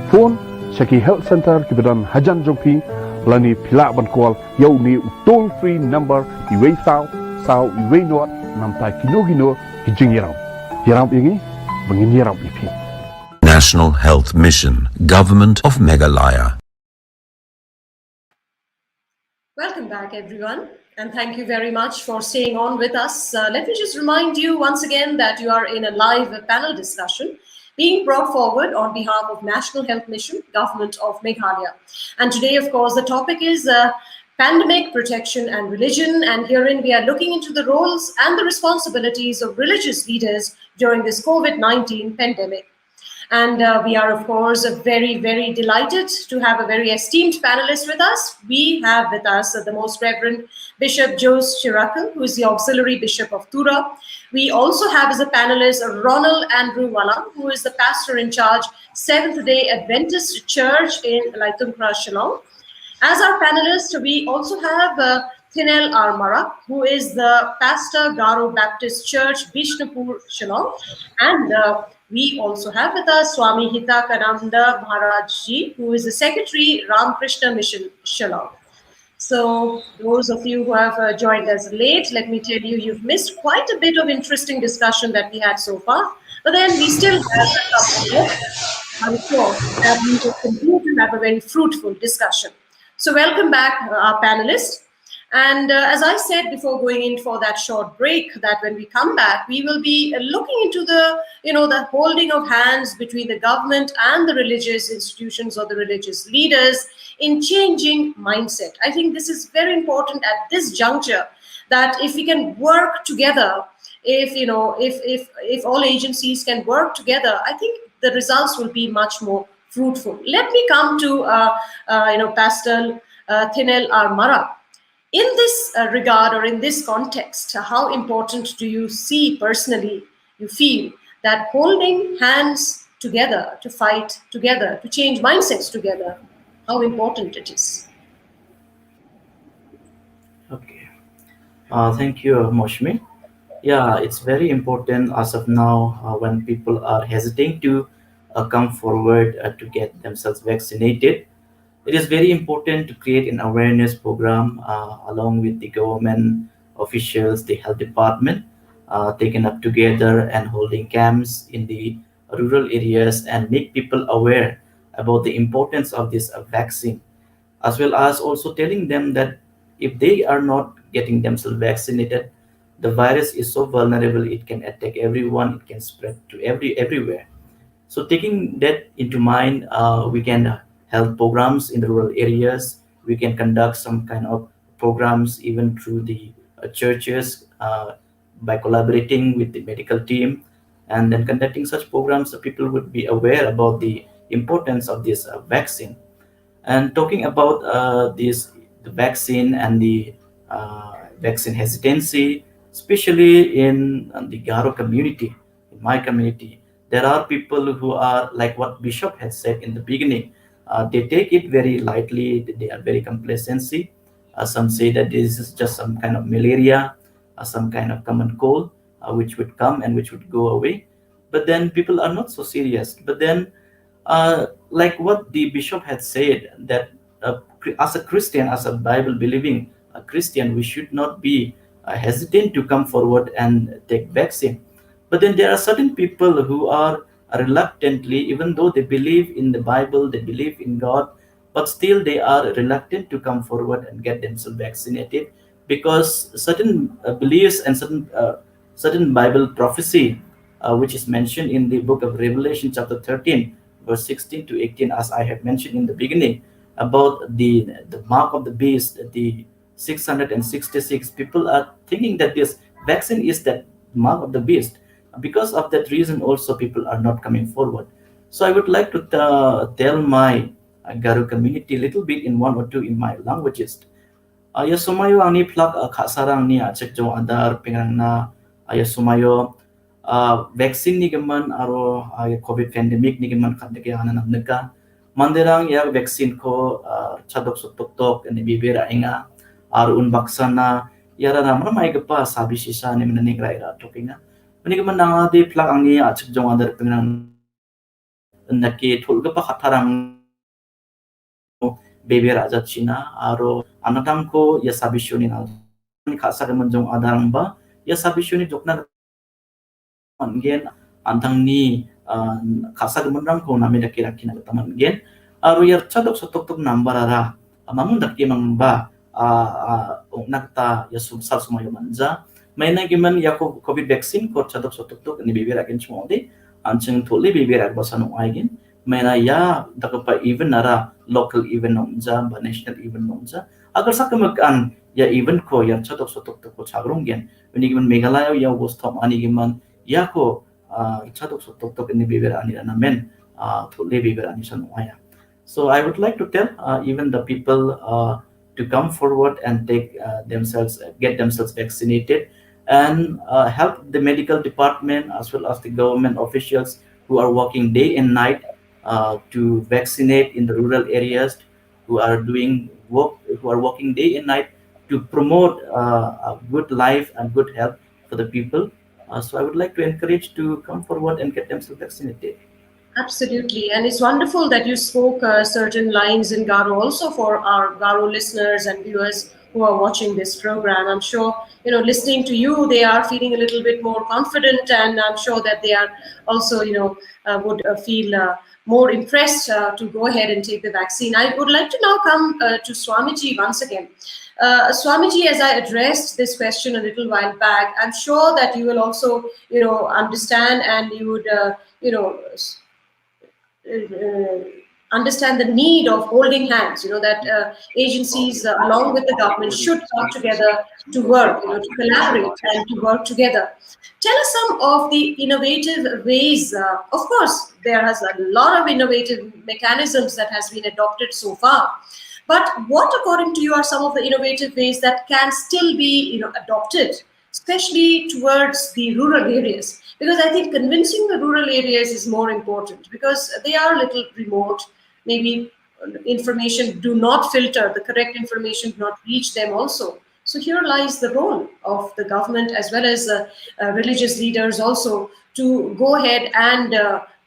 Phone, Shaki Health Center ki bidan hajan jongpi, lani pila ban call, yaw ni toll free number, iway sao, iway not, namtai kino, ki jing yaraw. Yaraw ingi, bangin yaraw ipi. National Health Mission, Government of Meghalaya. Welcome back, everyone, and thank you very much for staying on with us. Let me just remind you once again that you are in a live panel discussion being brought forward on behalf of National Health Mission, Government of Meghalaya. And today, of course, the topic is pandemic, protection and religion. And herein we are looking into the roles and the responsibilities of religious leaders during this COVID-19 pandemic. And we are, of course, very, very delighted to have a very esteemed panelist with us. We have with us the Most Reverend Bishop Jose Chiracal, who is the Auxiliary Bishop of Tura. We also have as a panelist Ronald Andrew Wallam, who is the pastor in charge, Seventh-day Adventist Church in Laitungkra, Shillong. As our panelist, we also have Thinel R. Marak, who is the pastor, Garo Baptist Church, Bishnupur, Shillong. And we also have with us Swami Hitakananda Maharaj Ji, who is the Secretary, Ramakrishna Mission, Shillong. So those of you who have joined us late, let me tell you, you've missed quite a bit of interesting discussion that we had so far. But then we still have a couple more. I'm sure that we will continue to have a very fruitful discussion. So welcome back, our panelists. And as I said before going in for that short break, that when we come back, we will be looking into the, the holding of hands between the government and the religious institutions or the religious leaders in changing mindset. I think this is very important at this juncture, that if we can work together, if all agencies can work together, I think the results will be much more fruitful. Let me come to Pastor Thinel R. Marak. In this regard, or in this context, how important do you see personally, you feel, that holding hands together to fight together, to change mindsets together, how important it is? Okay. Thank you, Moshmi. Yeah, it's very important as of now when people are hesitating to come forward to get themselves vaccinated. It is very important to create an awareness program along with the government officials, the health department, taken up together and holding camps in the rural areas and make people aware about the importance of this vaccine, as well as also telling them that if they are not getting themselves vaccinated, the virus is so vulnerable, it can attack everyone, it can spread to everywhere. So taking that into mind, we can health programs in the rural areas. We can conduct some kind of programs even through the churches by collaborating with the medical team, and then conducting such programs so people would be aware about the importance of this vaccine. And talking about the vaccine and the vaccine hesitancy, especially in the Garo community, in my community. There are people who are like what Bishop had said in the beginning. They take it very lightly. They are very complacency. Some say that this is just some kind of malaria, some kind of common cold, which would come and which would go away. But then people are not so serious. But then, like what the bishop had said, that as a Christian, as a Bible believing Christian, we should not be hesitant to come forward and take vaccine. But then there are certain people who are reluctantly, even though they believe in the Bible, they believe in God, but still they are reluctant to come forward and get themselves vaccinated because certain beliefs and certain Bible prophecy, which is mentioned in the book of Revelation, chapter 13, verse 16 to 18, as I have mentioned in the beginning, about the mark of the beast, the 666. People are thinking that this vaccine is that mark of the beast. Because of that reason, also people are not coming forward. So I would like to tell my Garu community a little bit in one or two in my languages. Ya sumayo ang ni plak khasarang ni cek jong adar pengrang na ya sumayo vaccine ni gaman aro COVID pandemic ni gaman kadeke anan neka manderang ya vaccine ko chadok sutok tok ni bibera inga aro un baksana yara ramra mai gapa sabi sisa ni menani raira tokinga ni gaman na de plak ang ni cek jong adar pengrang nake thul gapa khatarang bebe raja China aro anatang ko ya sabishuni na khasa menjong adarang ba ya sabishuni jokna gen antang ni khasa menrang ko nami dakira kina taman gen aro yar chadok sotok tok number ara mamun dakki mangba nakta ya sumsal sumayo manja maina giman ya ko covid vaccine ko chadok sotok tok ni bebe rakin chmode ancheng tholi bebe rak basanu aigen maina ya dakapa even nara local event nomja ba national event nomja agar sakamak ya event ko ya chatok sotok to ko chagronggen when given Meghalaya ya was top ani giman ya ko chatok sotok to ni beber ani na men to le beber ani san waya. So I would like to tell even the people to come forward and take get themselves vaccinated and help the medical department as well as the government officials who are working day and night to vaccinate in the rural areas, who are doing work, who are working day and night to promote a good life and good health for the people. So I would like to encourage to come forward and get themselves vaccinated. Absolutely. And it's wonderful that you spoke certain lines in Garo also for our Garo listeners and viewers who are watching this program. I'm sure, listening to you, they are feeling a little bit more confident, and I'm sure that they are also, would feel more impressed to go ahead and take the vaccine. I would like to now come to Swamiji once again. Swamiji, as I addressed this question a little while back, I'm sure that you will also, understand, and you would, understand the need of holding hands, that agencies along with the government should come together to work, to collaborate and to work together. Tell us some of the innovative ways. Of course, there has a lot of innovative mechanisms that has been adopted so far. But what, according to you, are some of the innovative ways that can still be, adopted, especially towards the rural areas? Because I think convincing the rural areas is more important, because they are a little remote. Maybe information do not filter, the correct information do not reach them also. So here lies the role of the government as well as religious leaders also to go ahead and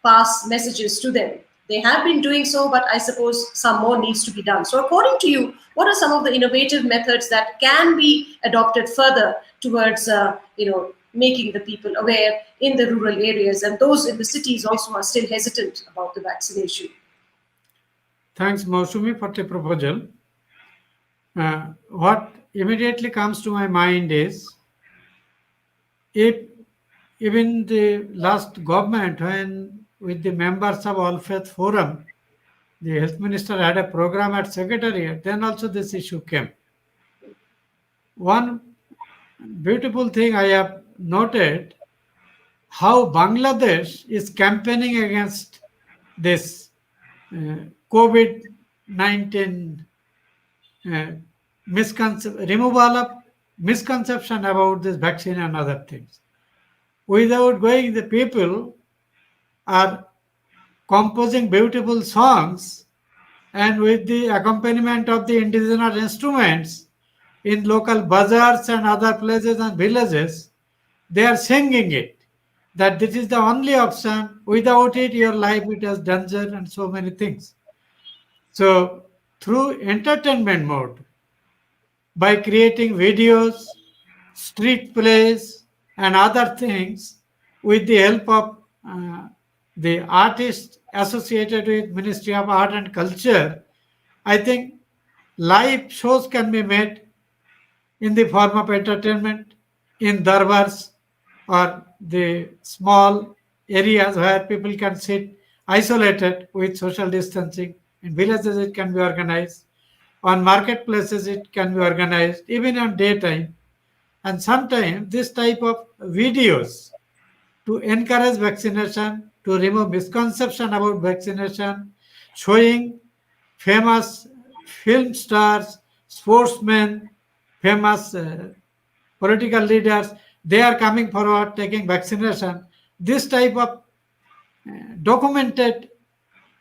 pass messages to them. They have been doing so, but I suppose some more needs to be done. So according to you, what are some of the innovative methods that can be adopted further towards, making the people aware in the rural areas, and those in the cities also are still hesitant about the vaccination? Thanks, Mausumi, for the proposal. What immediately comes to my mind is, if even the last government, when with the members of All Faith Forum, the health minister had a program at Secretariat, then also this issue came. One beautiful thing I have noted, how Bangladesh is campaigning against this COVID-19 removal of misconception about this vaccine and other things. Without going, the people are composing beautiful songs, and with the accompaniment of the indigenous instruments in local bazaars and other places and villages, they are singing it, that this is the only option. Without it, your life it has danger and so many things. So through entertainment mode, by creating videos, street plays, and other things, with the help of the artists associated with Ministry of Art and Culture, I think live shows can be made in the form of entertainment in darbars or the small areas where people can sit isolated with social distancing. In villages, it can be organized. On marketplaces, it can be organized, even on daytime. And sometimes this type of videos to encourage vaccination, to remove misconception about vaccination, showing famous film stars, sportsmen, famous political leaders, they are coming forward taking vaccination. This type of documented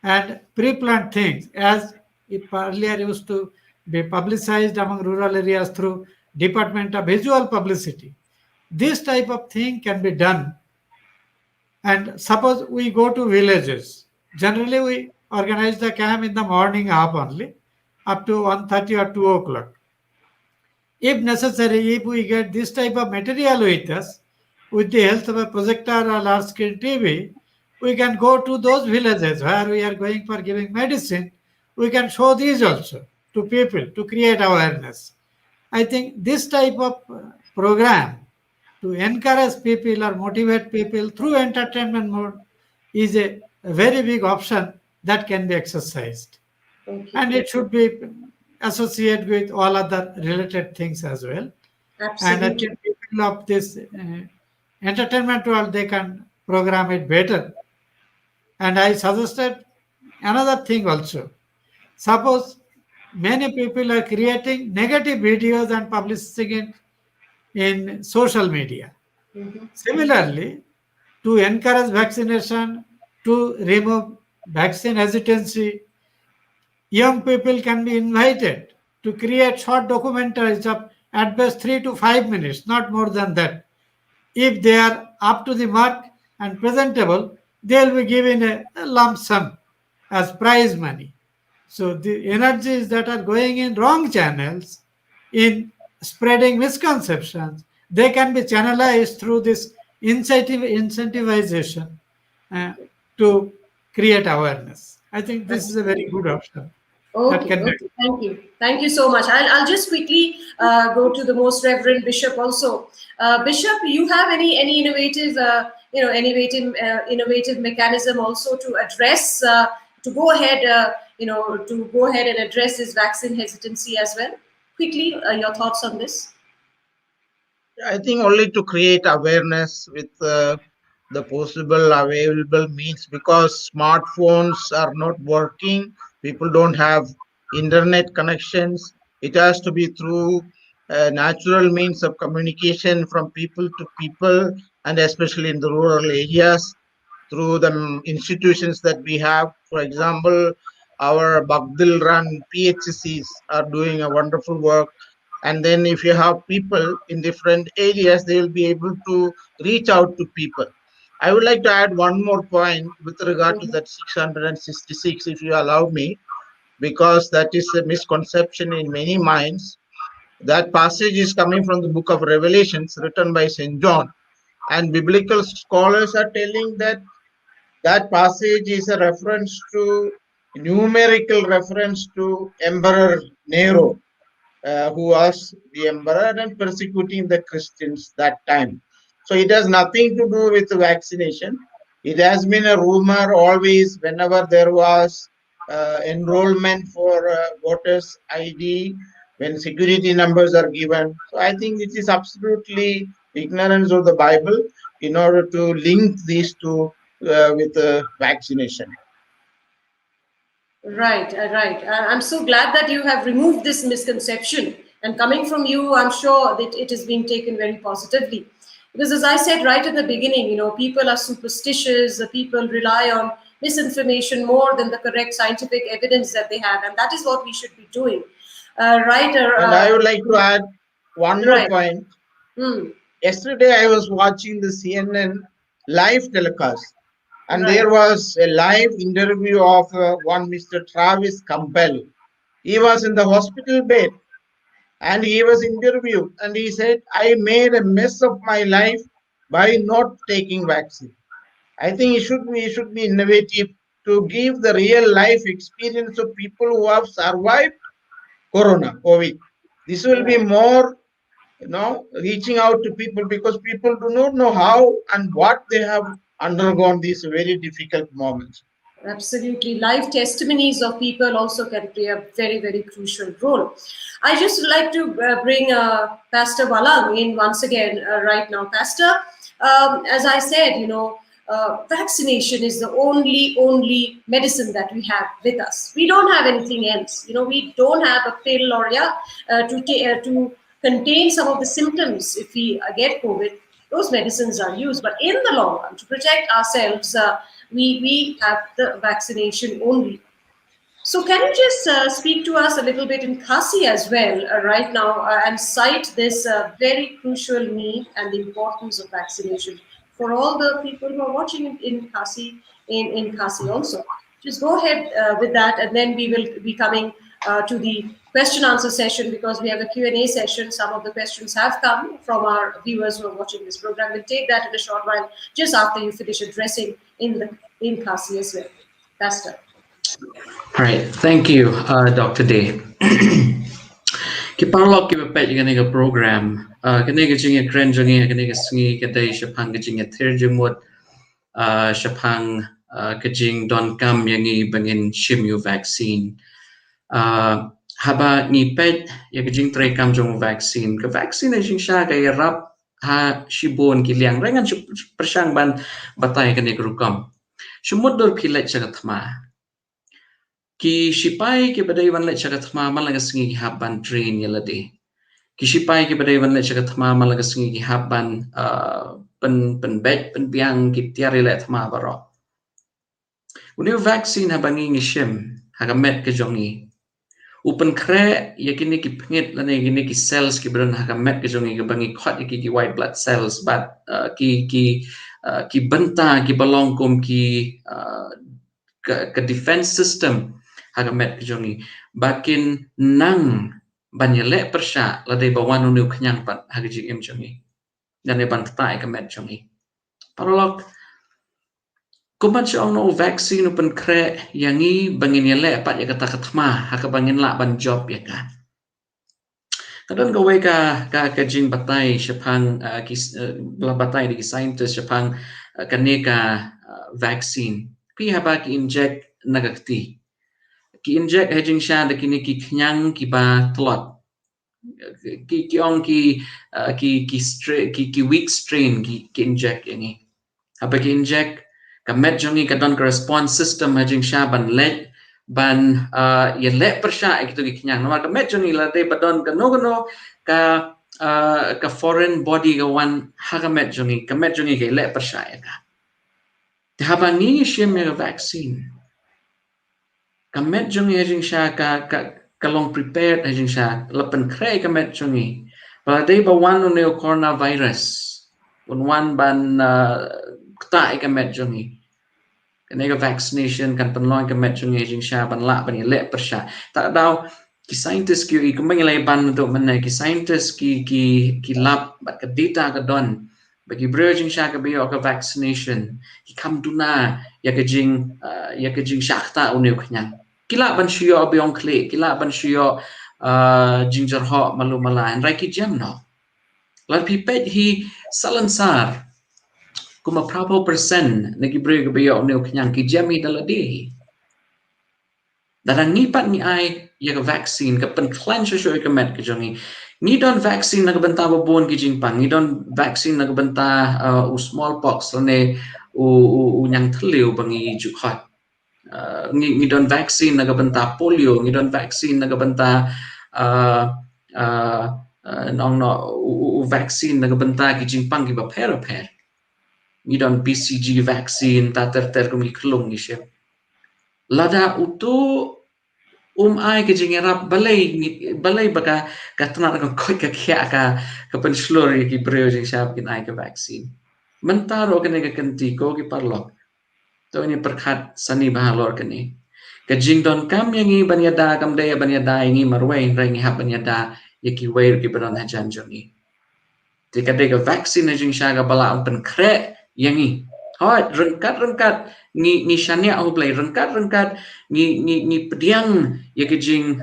and pre-planned things, as it earlier used to be publicized among rural areas through Department of Visual Publicity. This type of thing can be done. And suppose we go to villages. Generally, we organize the camp in the morning half only, up to 1:30 or 2 o'clock. If necessary, if we get this type of material with us, with the help of a projector or large screen TV, we can go to those villages where we are going for giving medicine. We can show these also to people to create awareness. I think this type of program to encourage people or motivate people through entertainment mode is a very big option that can be exercised. And it should be associated with all other related things as well. Absolutely. And I think people of this entertainment world, they can program it better. And I suggested another thing also. Suppose many people are creating negative videos and publishing it in social media. Similarly, to encourage vaccination, to remove vaccine hesitancy, young people can be invited to create short documentaries of at best 3 to 5 minutes, not more than that. If they are up to the mark and presentable, they will be given a lump sum as prize money. So the energies that are going in wrong channels, in spreading misconceptions, they can be channelized through this incentivization to create awareness. I think this is a very good option. Okay, thank you. Thank you so much. I'll just quickly go to the Most Reverend Bishop also. Bishop, you have any innovative, innovative mechanism also to address, to go ahead and address this vaccine hesitancy as well? Quickly, your thoughts on this? I think only to create awareness with the possible available means, because smartphones are not working, people don't have internet connections. It has to be through natural means of communication from people to people, and especially in the rural areas, through the institutions that we have. For example, our Bagdil run PHCs are doing a wonderful work. And then if you have people in different areas, they will be able to reach out to people. I would like to add one more point with regard to that 666, if you allow me, because that is a misconception in many minds. That passage is coming from the book of Revelations written by St. John. And biblical scholars are telling that that passage is a reference to, numerical reference to Emperor Nero, who was the emperor and persecuting the Christians that time. So it has nothing to do with vaccination. It has been a rumor always whenever there was enrollment for voters ID, when security numbers are given. So I think it is absolutely ignorance of the Bible in order to link these two with vaccination. Right. I'm so glad that you have removed this misconception And coming from you, I'm sure that it is being taken very positively. Because as I said right at the beginning, people are superstitious, people rely on misinformation more than the correct scientific evidence that they have. And that is what we should be doing. And I would like to add one more Right. point. Mm, Yesterday, I was watching the CNN live telecast, and Right. there was a live interview of one Mr. Travis Campbell. He was in the hospital bed, and he was interviewed, and he said, "I made a mess of my life by not taking vaccine." I think we should be innovative to give the real life experience of people who have survived COVID. This will be more, reaching out to people, because people do not know how and what they have undergone these very difficult moments. Absolutely. Live testimonies of people also can play a very, very crucial role. I just like to bring Pastor Walang in once again right now. Pastor, as I said, vaccination is the only medicine that we have with us. We don't have anything else. We don't have a pill or to contain some of the symptoms if we get COVID. Those medicines are used, but in the long run, to protect ourselves, we have the vaccination only. So can you just speak to us a little bit in Khasi as well right now and cite this very crucial need and the importance of vaccination for all the people who are watching in Khasi, in Khasi also. Just go ahead with that, and then we will be coming to the question answer session, because we have a Q&A session. Some of the questions have come from our viewers who are watching this program. We'll take that in a short while, just after you finish addressing in Khasi as well. Pastor. Right. Thank you, Dr. Day. Kiparlok kibapet yung program. Kaniga jing kren jongi kaniga singi kadai shapang jing thir jumut shapang kajing don kam yangi bangin shimu vaccine. Haba ni pet ya kajing tray kam jong vaccine. Ka vaccine jing sha kay rap ha shibon kiliang rengan persang ban batay kaniga rukam. Shumudor kilat sagatma. Ki shipai ke badai wan le chagat ma malaga singi haban train yalade ki shipai ke badai wan le chagat ma malaga singi haban pen bet pen biang ki tiari le thma baro uni vaccine habangi ngishim hagamet ke jongi upen kre yakini ki pngit lane gini ki cells ki bron hagamet ke jongi ke bangi khot ki white blood cells but ki benta ki balongkum ki ke defense system hagamet jongi bakin nang banyele persya ladai bawan unu kenyang pat hagaji im jongi dan ban tai kamet jongi parolok kuman siang no vaccine upen kre yangi bangin yele pat ya kata katma haka bangin la ban job ya ka kadon gawe ka kajing batai shapang batai di scientist shapang kaneka vaccine ki haba ki inject nagakti ki inject hedging sha de kini ki knyang ki ba tlot ki ong ki weak strain ki inject yani apa ki inject ka met jongi ka don response system hedging sha ban let ban ye let persha gitu ki knyang no ka met jongi la de badon ka no ka foreign body ka wan ha ka met jongi ke let persha ya ka te haba ni shim vaccine kamet jongi hejing sha ka long prepared hejing sha lapan kray kamet jongi pada day ba wan no coronavirus wan ban ta kamet jongi kanega vaccination kan penlong kamet jongi hejing sha ban la ban le persha tak daw ki scientist ki kumbang lai ban to mana ki scientist ki lab bat ka data ka don bagi bridging sha ka biyo ka vaccination ki kam duna ya ka jing shakta unu knyang kila ban shio biong kle kila ban shio ginger ho malu malain rai ki jam no lar pipet hi salansar kuma prapo persen nagi brig biyo unu knyang ki jam hi daladi darang ni pat ni ai ya ka vaccine ka pen cleanse sho ka met ka jongi ni don vaccine na benta babon ki jingpang ni don vaccine na benta smallpox ne u nyang thliu bangi jukhat ni don vaccine na benta polio ni don vaccine na benta nong no vaccine nagabanta ki jingpang ki ba per ni don BCG vaccine ta ter kumi klung ni she lada utu ai ke jingerap balai baka katna ka koi ka kya ka penslori ki breo jing sap kin ai ka vaccine mentaro kene ka kanti ko ki parlok to ini perkhat sani bahalor kene ka jing don kam yangi banyada kam daya banyada ingi marwai rangi hap banyada yaki wair ki badan hajan jongi tika deka vaccine jing shaga bala open kre yangi hoi rengkat ni shania au play rengkat ni pediang yakijing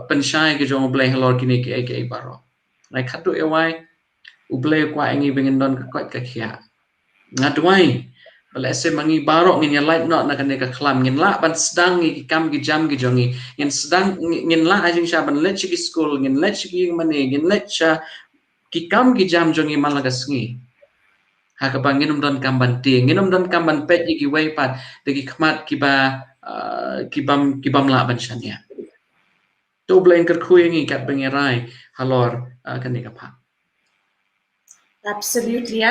penshai ke jong play halor kini ke baro nai khatu ewai ublay kwa ingi bingindon ka kwat ka khia ngadwai bala se mangi baro ngin ya light not na kane ka klam ngin la ban sedang ngi kam gi jam gi jongi ngin sedang ngin la ajing sha ban lech gi school ngin lech gi mane ngin lech ki kam gi jam jongi malaga sngi ha ka bangin don kam ban ti nginum don kam ban pet gi wei pat de gi khmat ki ba ki bam la ban shania to blain ker khu ngi kat bengerai halor kane ka pha. Absolutely,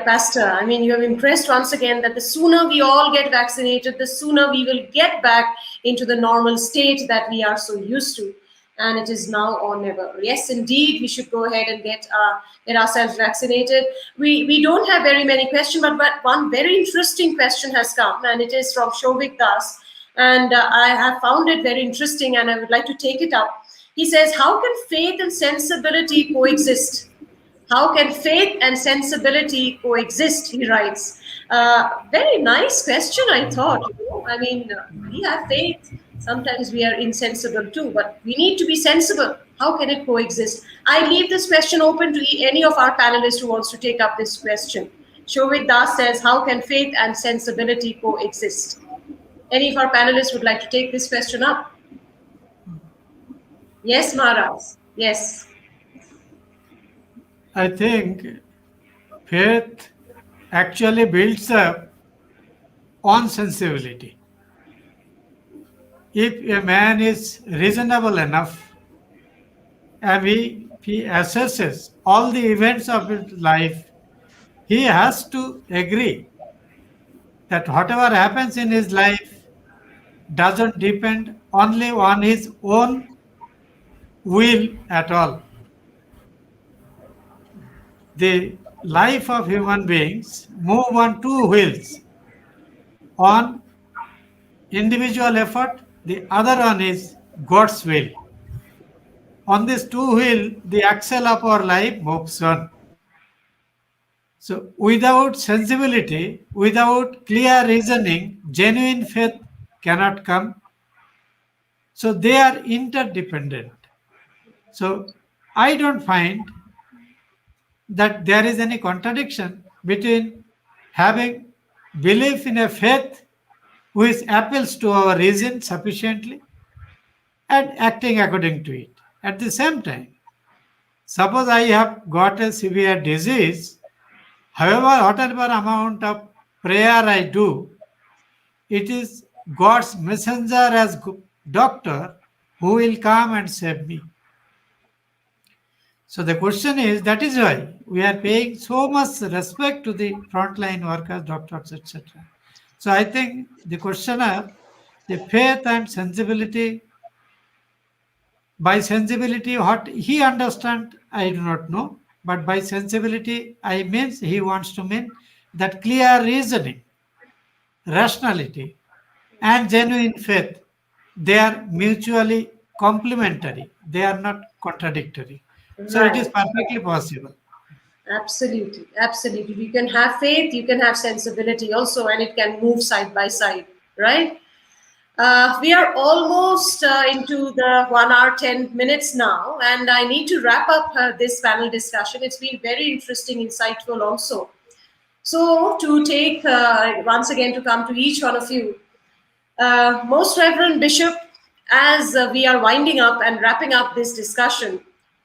Pastor. I mean, you have impressed once again that the sooner we all get vaccinated, the sooner we will get back into the normal state that we are so used to. And it is now or never. Yes, indeed, we should go ahead and get ourselves vaccinated. We don't have very many questions, but one very interesting question has come, and it is from Shovik Das. And I have found it very interesting, and I would like to take it up. He says, how can faith and sensibility coexist? How can faith and sensibility coexist? He writes. Very nice question, I thought. I mean, we have faith. Sometimes we are insensible too, but we need to be sensible. How can it coexist? I leave this question open to any of our panelists who wants to take up this question. Shovik Das says, how can faith and sensibility coexist? Any of our panelists would like to take this question up? Yes, Maharaj. Yes. I think faith actually builds up on sensibility. If a man is reasonable enough and he assesses all the events of his life, he has to agree that whatever happens in his life doesn't depend only on his own will at all. The life of human beings move on two wheels. On individual effort, the other one is God's will. On this two wheel, the axle of our life moves on. So without sensibility, without clear reasoning, genuine faith cannot come. So they are interdependent. So I don't find that there is any contradiction between having belief in a faith which appeals to our reason sufficiently and acting according to it. At the same time, suppose I have got a severe disease, however, whatever amount of prayer I do, it is God's messenger as doctor who will come and save me. So the question is, that is why we are paying so much respect to the frontline workers, doctors, etc. So I think the questioner, the faith and sensibility, by sensibility, what he understands, I do not know. But by sensibility, I means he wants to mean that clear reasoning, rationality, and genuine faith, they are mutually complementary. They are not contradictory. So it is perfectly possible. Absolutely. You can have faith, you can have sensibility also, and it can move side by side, right? We are almost into the 1 hour, 10 minutes now, and I need to wrap up this panel discussion. It's been very interesting, insightful also. So to take, once again, to come to each one of you, Most Reverend Bishop, as we are winding up and wrapping up this discussion,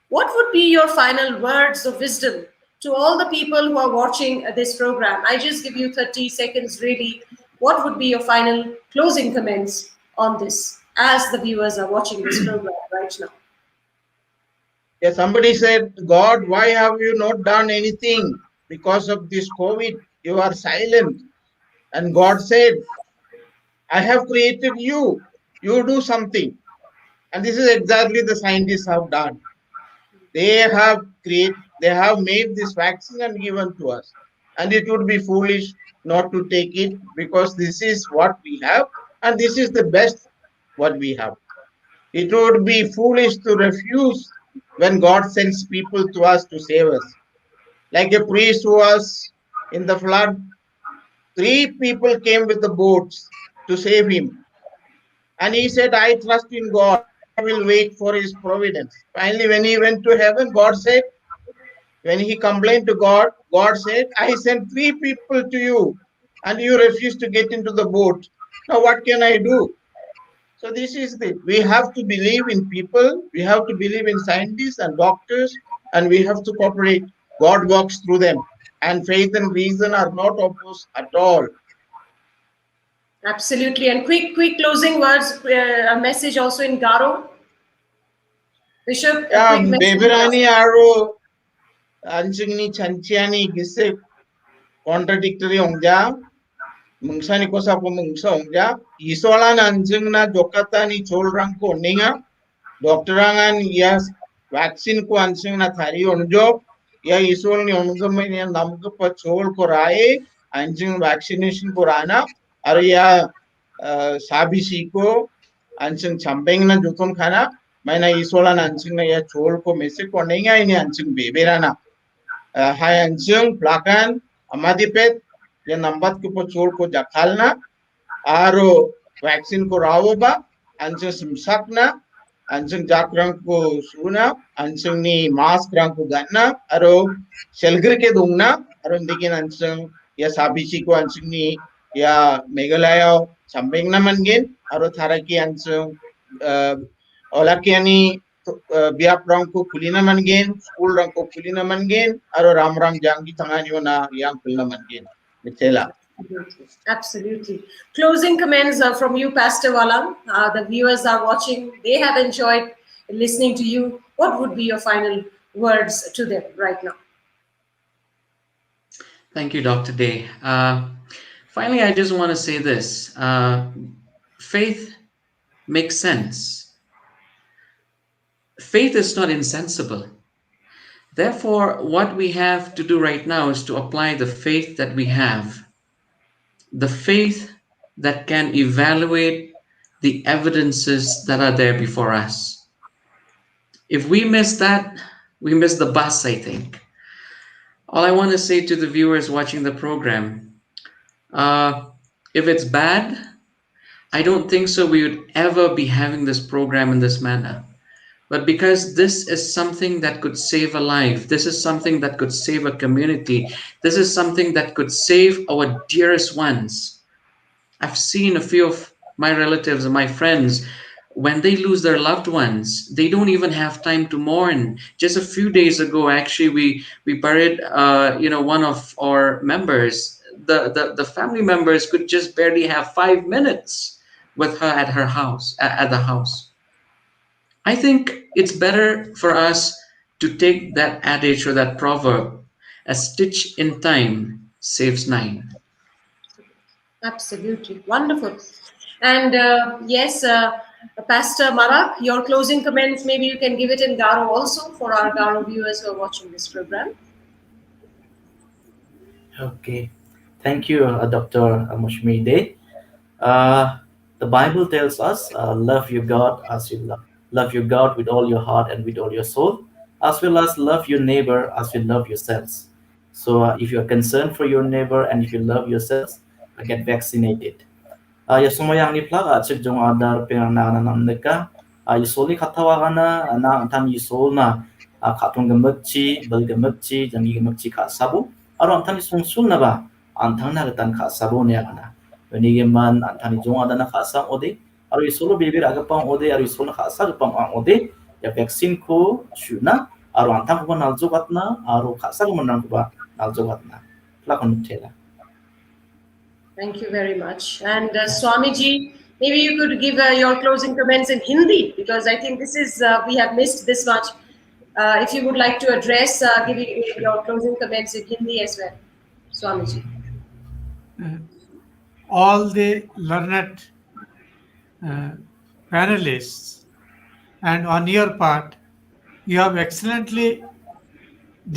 what would be your final words of wisdom to all the people who are watching this program? I just give you 30 seconds, really. What would be your final closing comments on this? as the viewers are watching this program right now? Yeah, somebody said, God, why have you not done anything because of this COVID? You are silent. And God said, I have created you. You do something. And this is exactly the scientists have done. They have made this vaccine and given to us. And it would be foolish not to take it because this is what we have and this is the best what we have. It would be foolish to refuse when God sends people to us to save us. Like a priest who was in the flood, 3 people came with the boats to save him. And he said, I trust in God. I will wait for his providence. Finally, when he went to heaven, God said, when he complained to God, God said, I sent 3 people to you and you refused to get into the boat. Now what can I do? So this is we have to believe in people, we have to believe in scientists and doctors, and we have to cooperate. God works through them. And faith and reason are not opposed at all. Absolutely. And quick closing words, a message also in Garo. Bishop, a quick message. Beberani aro anjingni chanchiani gise contradictory ongja. Mungsani kosa po mungsa ongja. Isolan anjingna jokatani cholrang ko ninga. Dokterangan yes vaccine ko anjingna thari onjo. Ya isol ni ongamai ni namko pa chol ko rae anjing vaccination ko rana. Are ya sabisi ko anjing champeng na juton khana. Maina isolan anjing na ya chol ko mese ko ninga ini anjing beberana. Hai anjing plakan amadipet ya nambat ko po chol ko jakalna. Aro vaccine ko rawo ba anjing simsakna. Anjing jakrang ko suna, anjing ni mask rang ko ganna, aro shelgir ke dungna, aro ndikin anjing ya sabisi ko anjing ni ya Meghalaya champeng na mangin, aro tharaki anjing olakiani biap rang ko kulina mangin, school rang ko kulina mangin, aro ramram jangi tangani na yang kulina mangin. Mitela. Absolutely. Closing comments from you, Pastor Walang. The viewers are watching. They have enjoyed listening to you. What would be your final words to them right now? Thank you, Dr. Day. Finally, I just want to say this. Faith makes sense. Faith is not insensible. Therefore, what we have to do right now is to apply the faith that we have. The faith that can evaluate the evidences that are there before us. If we miss that, we miss the bus, I think. All I want to say to the viewers watching the program, if it's bad, I don't think so we would ever be having this program in this manner. But because this is something that could save a life, this is something that could save a community, this is something that could save our dearest ones. I've seen a few of my relatives and my friends, when they lose their loved ones, they don't even have time to mourn. Just a few days ago, actually, we buried one of our members. The family members could just barely have 5 minutes with her at her house, at the house. I think it's better for us to take that adage or that proverb, a stitch in time saves 9. Absolutely. Wonderful. And yes, Pastor Marak, your closing comments, maybe you can give it in Garo also for our Garo viewers who are watching this program. Okay. Thank you, Dr. Mushmi Day. The Bible tells us, love your God as you love your God with all your heart and with all your soul, as well as love your neighbor as you love yourselves. So if you're concerned for your neighbor and if you love yourselves, get vaccinated. Ya semua yang ni plaga cek jong adar penana namdeka yusoli katawagana na antam yusolna katung gemakci bal gemakci jangi gemakci ka sabu aro antam yusungsul na ba antang na gatan ka sabu ne kana ni geman antam jong adana ka sam ode aro yusolo bibir agapang ode aro yusolna ka sa agapang ode ya vaksin ko shuna aro antam ko naljogatna aro ka sa menang ko ba naljogatna plakon tela. Thank you very much. And Swamiji, maybe you could give your closing comments in Hindi, because I think this is, we have missed this much. If you would like to address, giving your closing comments in Hindi as well, Swamiji. All the learned panelists, and on your part, you have excellently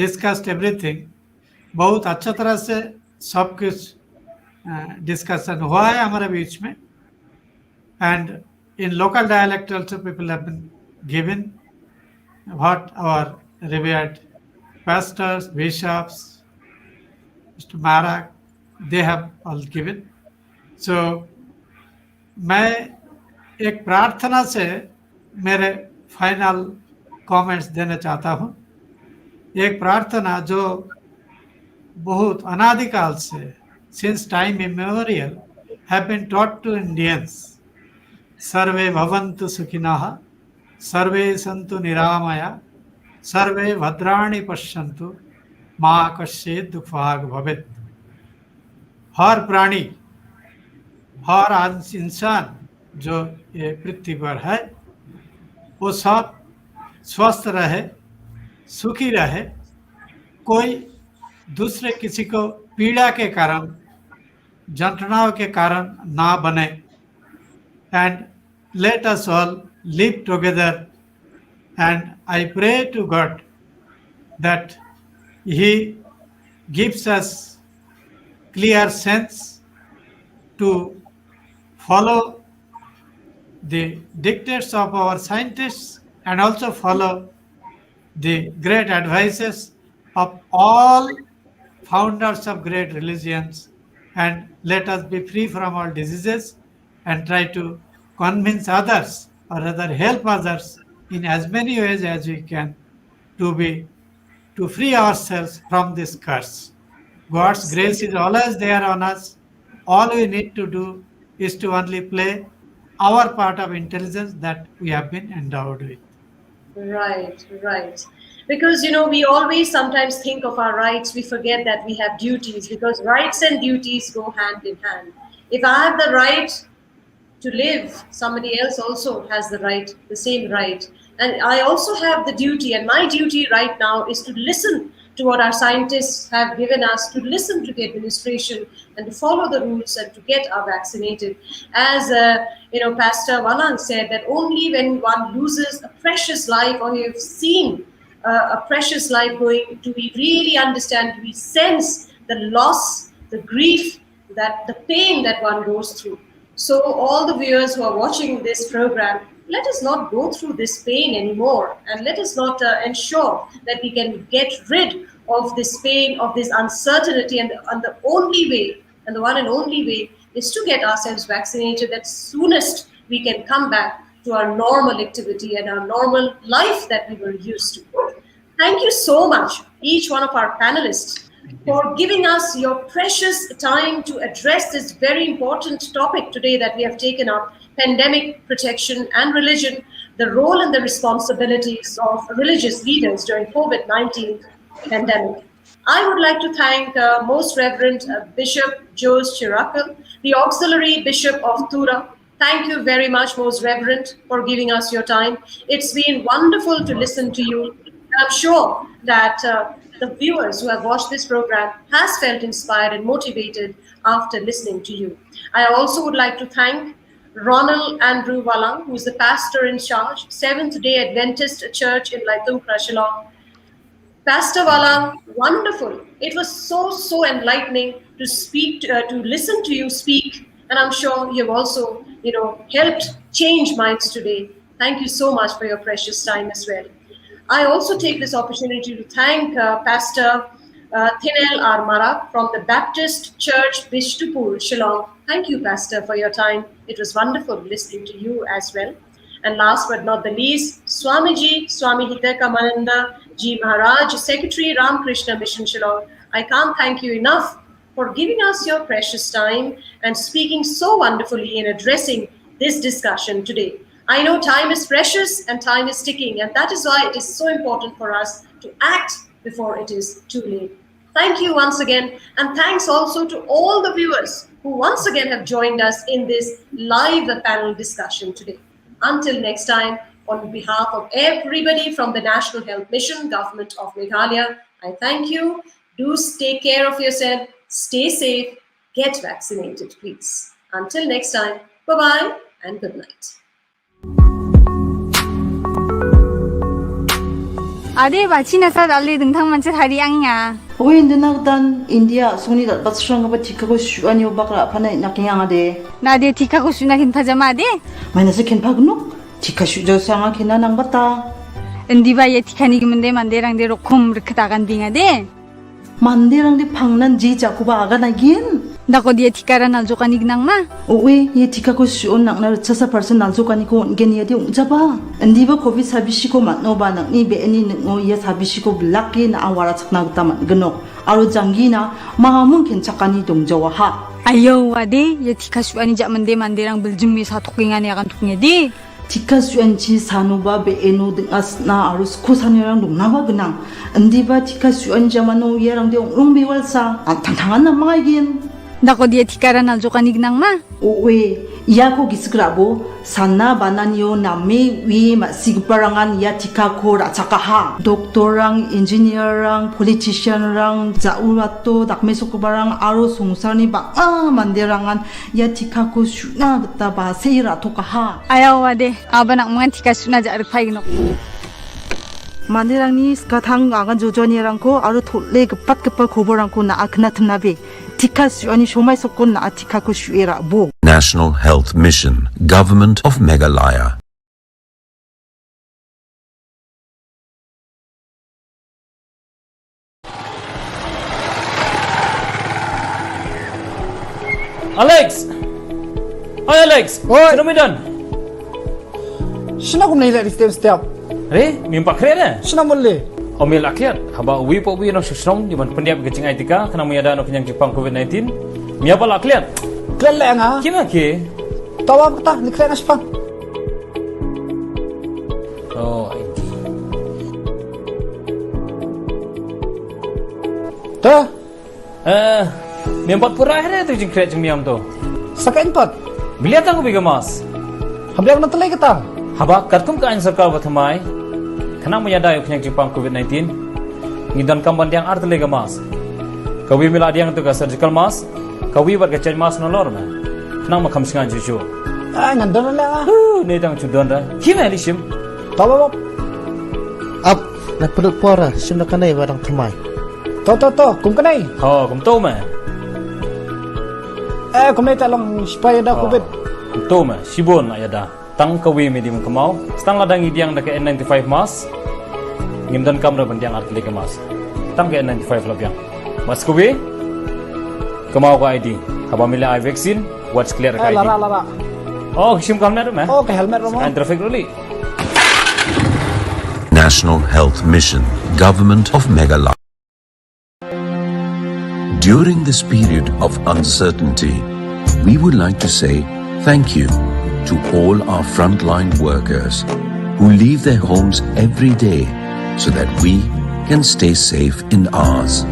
discussed everything. बहुत अच्छा तरह से सब कुछ discussion हुआ है हमारे बीच में, and in local dialect also people have been given what our revered pastors, bishops, Mr. Marak, they have all given. So मैं एक प्रार्थना से मेरे फाइनल कमेंट्स देना चाहता हूँ. एक प्रार्थना जो बहुत अनादिकाल से, since time immemorial, have been taught to Indians. सर्वे भवन्तु सुखिनः, सर्वे सन्तु निरामया, सर्वे भद्राणि पश्यन्तु, मा कश्चित् दुःखभाग् भवेत्. हर प्राणी, हर इंसान जो ये पृथ्वी पर है, वो सब स्वस्थ रहे, सुखी रहे, कोई दूसरे किसी को पीड़ा के कारण, जंत्रणाओं के कारण ना बने. And let us all live together, and I pray to God that He gives us clear sense to follow the dictates of our scientists and also follow the great advices of all founders of great religions, and let us be free from all diseases and try to convince others, or rather help others in as many ways as we can to free ourselves from this curse. God's grace is always there on us. All we need to do is to only play our part of intelligence that we have been endowed with. Right, right. Because, you know, we always sometimes think of our rights, we forget that we have duties, because rights and duties go hand in hand. If I have the right to live, somebody else also has the right, the same right. And I also have the duty, and my duty right now is to listen to what our scientists have given us, to listen to the administration and to follow the rules and to get vaccinated. As Pastor Walang said, that only when one loses a precious life, or you've seen a precious life going, do we really understand, do we sense the loss, the grief, that the pain that one goes through. So all the viewers who are watching this program, let us not go through this pain anymore, and let us not ensure that we can get rid of this pain, of this uncertainty, and the only way, and the one and only way, is to get ourselves vaccinated. That soonest we can come back to our normal activity and our normal life that we were used to. Thank you so much, each one of our panelists, for giving us your precious time to address this very important topic today that we have taken up: pandemic protection and religion, the role and the responsibilities of religious leaders during COVID-19 pandemic. I would like to thank Most Reverend Bishop Jose Chiracal, the Auxiliary Bishop of Tura. Thank you very much, Most Reverend, for giving us your time. It's been wonderful to listen to you. I'm sure that the viewers who have watched this program has felt inspired and motivated after listening to you. I also would like to thank Ronald Andrew Walang, who is the pastor in charge, Seventh-day Adventist Church in Laitungkra, Shillong. Pastor Walang, wonderful. It was so enlightening to speak, to listen to you speak, and I'm sure you've also, helped change minds today. Thank you so much for your precious time as well. I also take this opportunity to thank Pastor Thinel R. Marak from the Baptist Church, Bishtupur, Shillong. Thank you, Pastor, for your time. It was wonderful listening to you as well. And last but not the least, Swamiji, Swami Hidakamananda Ji Maharaj, Secretary, Ramakrishna Mission, Shillong. I can't thank you enough for giving us your precious time and speaking so wonderfully in addressing this discussion today. I know time is precious and time is ticking, and that is why it is so important for us to act before it is too late. Thank you once again, and thanks also to all the viewers who once again have joined us in this live panel discussion today. Until next time, on behalf of everybody from the National Health Mission, Government of Meghalaya, I thank you. Do take care of yourself, stay safe, get vaccinated, please. Until next time, bye-bye and good night. Ade bachi nasa dali dengtang manche hari angnya. Oi nagdan India soni dat batsrang ba tika ko shuani bakra phana nakyang ade. Na de tika ko shuna kin pajama ade. Maina se ken phagnu tika shujo sanga kina nang bata. Endi ba ye tika ni gimende manderang de rokhum rikdagan ding ade. Manderang de phangnan ji jakuba aga nagin. Dako dia tikara naljokanig nang ma. Oi ye tika ko shuon nakna 60% naljokani ko ngeni ade unjaba. Endi ba covid sabisi ko matno ba nakni be eni ngo ye sabisi ko blaki na awara chakna gutaman gno. Aro jangina mahamun ken chakani dongjawa ha. Ayo ade ye tika shuani jak mende manderang beljumi sa tukingani akan tuknya di. Tika suanci sanuba be eno dengas na arus ko sanirang dongnawa genang. Endi ba tika suan jamano yerang de ongrong bewalsa antang-tangan na magin. Dako dia tikara naljokanig nang ma. Owe, iya ko gisgrabo sana bananyo nami wi masigparangan ya tika ko rachakaha. Doktorang, engineerang, politicianrang, jaurato dakmesokubarang aro songsarni ba manderangan ya tika ko shuna geta ba seira tokaha. Ayaw ade, abanak mga tika shuna jak rpai gnok. Manderangni skathang agan jojonierangko aro tolle gepat-gepat koborangko na akna tnabe. Tika suani shomai sokon na tika ko shuera bo. National Health Mission, Government of Meghalaya. Alex! Hi Alex! Oi! Sino mo dyan? Sino ko nila step? Re, may pakre na? Sino mo li? Omil akyat, haba uwi po uwi no sisrong di man pendiap gecing aitika kana muyada no kenyang Jepang COVID-19. Mia pala akyat. Klan lang ha? Kima ke? Tawag ta, nikla na spang. Oh, IT. Ta? Mia empat pura akhirnya tu jing kret jing miam tu. Sakain pat. Biliat aku biga mas. Habiak na talay kita. Haba katkum ka sarkar bathamai. Kana muyada yo kenyang Jepang COVID-19. Ngidan kamban yang art lega mas. Kawi mila diang tu ka surgical mask. Kawi bar ka change mask no lor ma. Kana ma khamsingan juju. Ah, nandun na lang ha. Ne dang chudon ra. Kima lishim? Tawag. Up, nagpulot pora, sim na kanay barang tumay. To, kum kanay. Oh, kum to ma. Kum nay talong spray da COVID. Kum to ma, sibon ayada. Tang kawi medium kamau, stang ladang idiang da ke N95 mask. Ngimdan kamera bandiang art lega mask. Tang ke N95 labiang. Mas kawi? Kamau ka ID. Haba mila ay vaccine, watch clear ka ID. Lara. Oh, sim kamera ma. Oh, ke helmet mo. Kan traffic ruli. National Health Mission, Government of Meghalaya. During this period of uncertainty, we would like to say thank you to all our frontline workers who leave their homes every day so that we can stay safe in ours.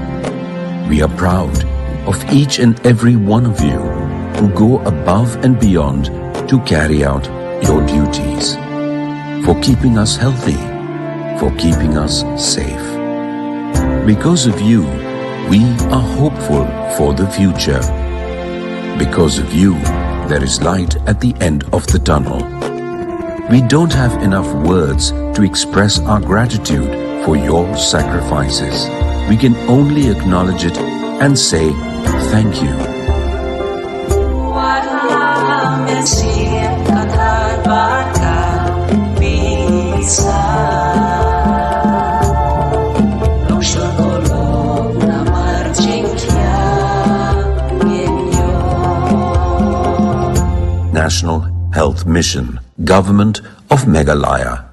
We are proud of each and every one of you who go above and beyond to carry out your duties, for keeping us healthy, for keeping us safe. Because of you, we are hopeful for the future. Because of you, there is light at the end of the tunnel. We don't have enough words to express our gratitude for your sacrifices. We can only acknowledge it and say thank you. National Health Mission, Government of Meghalaya.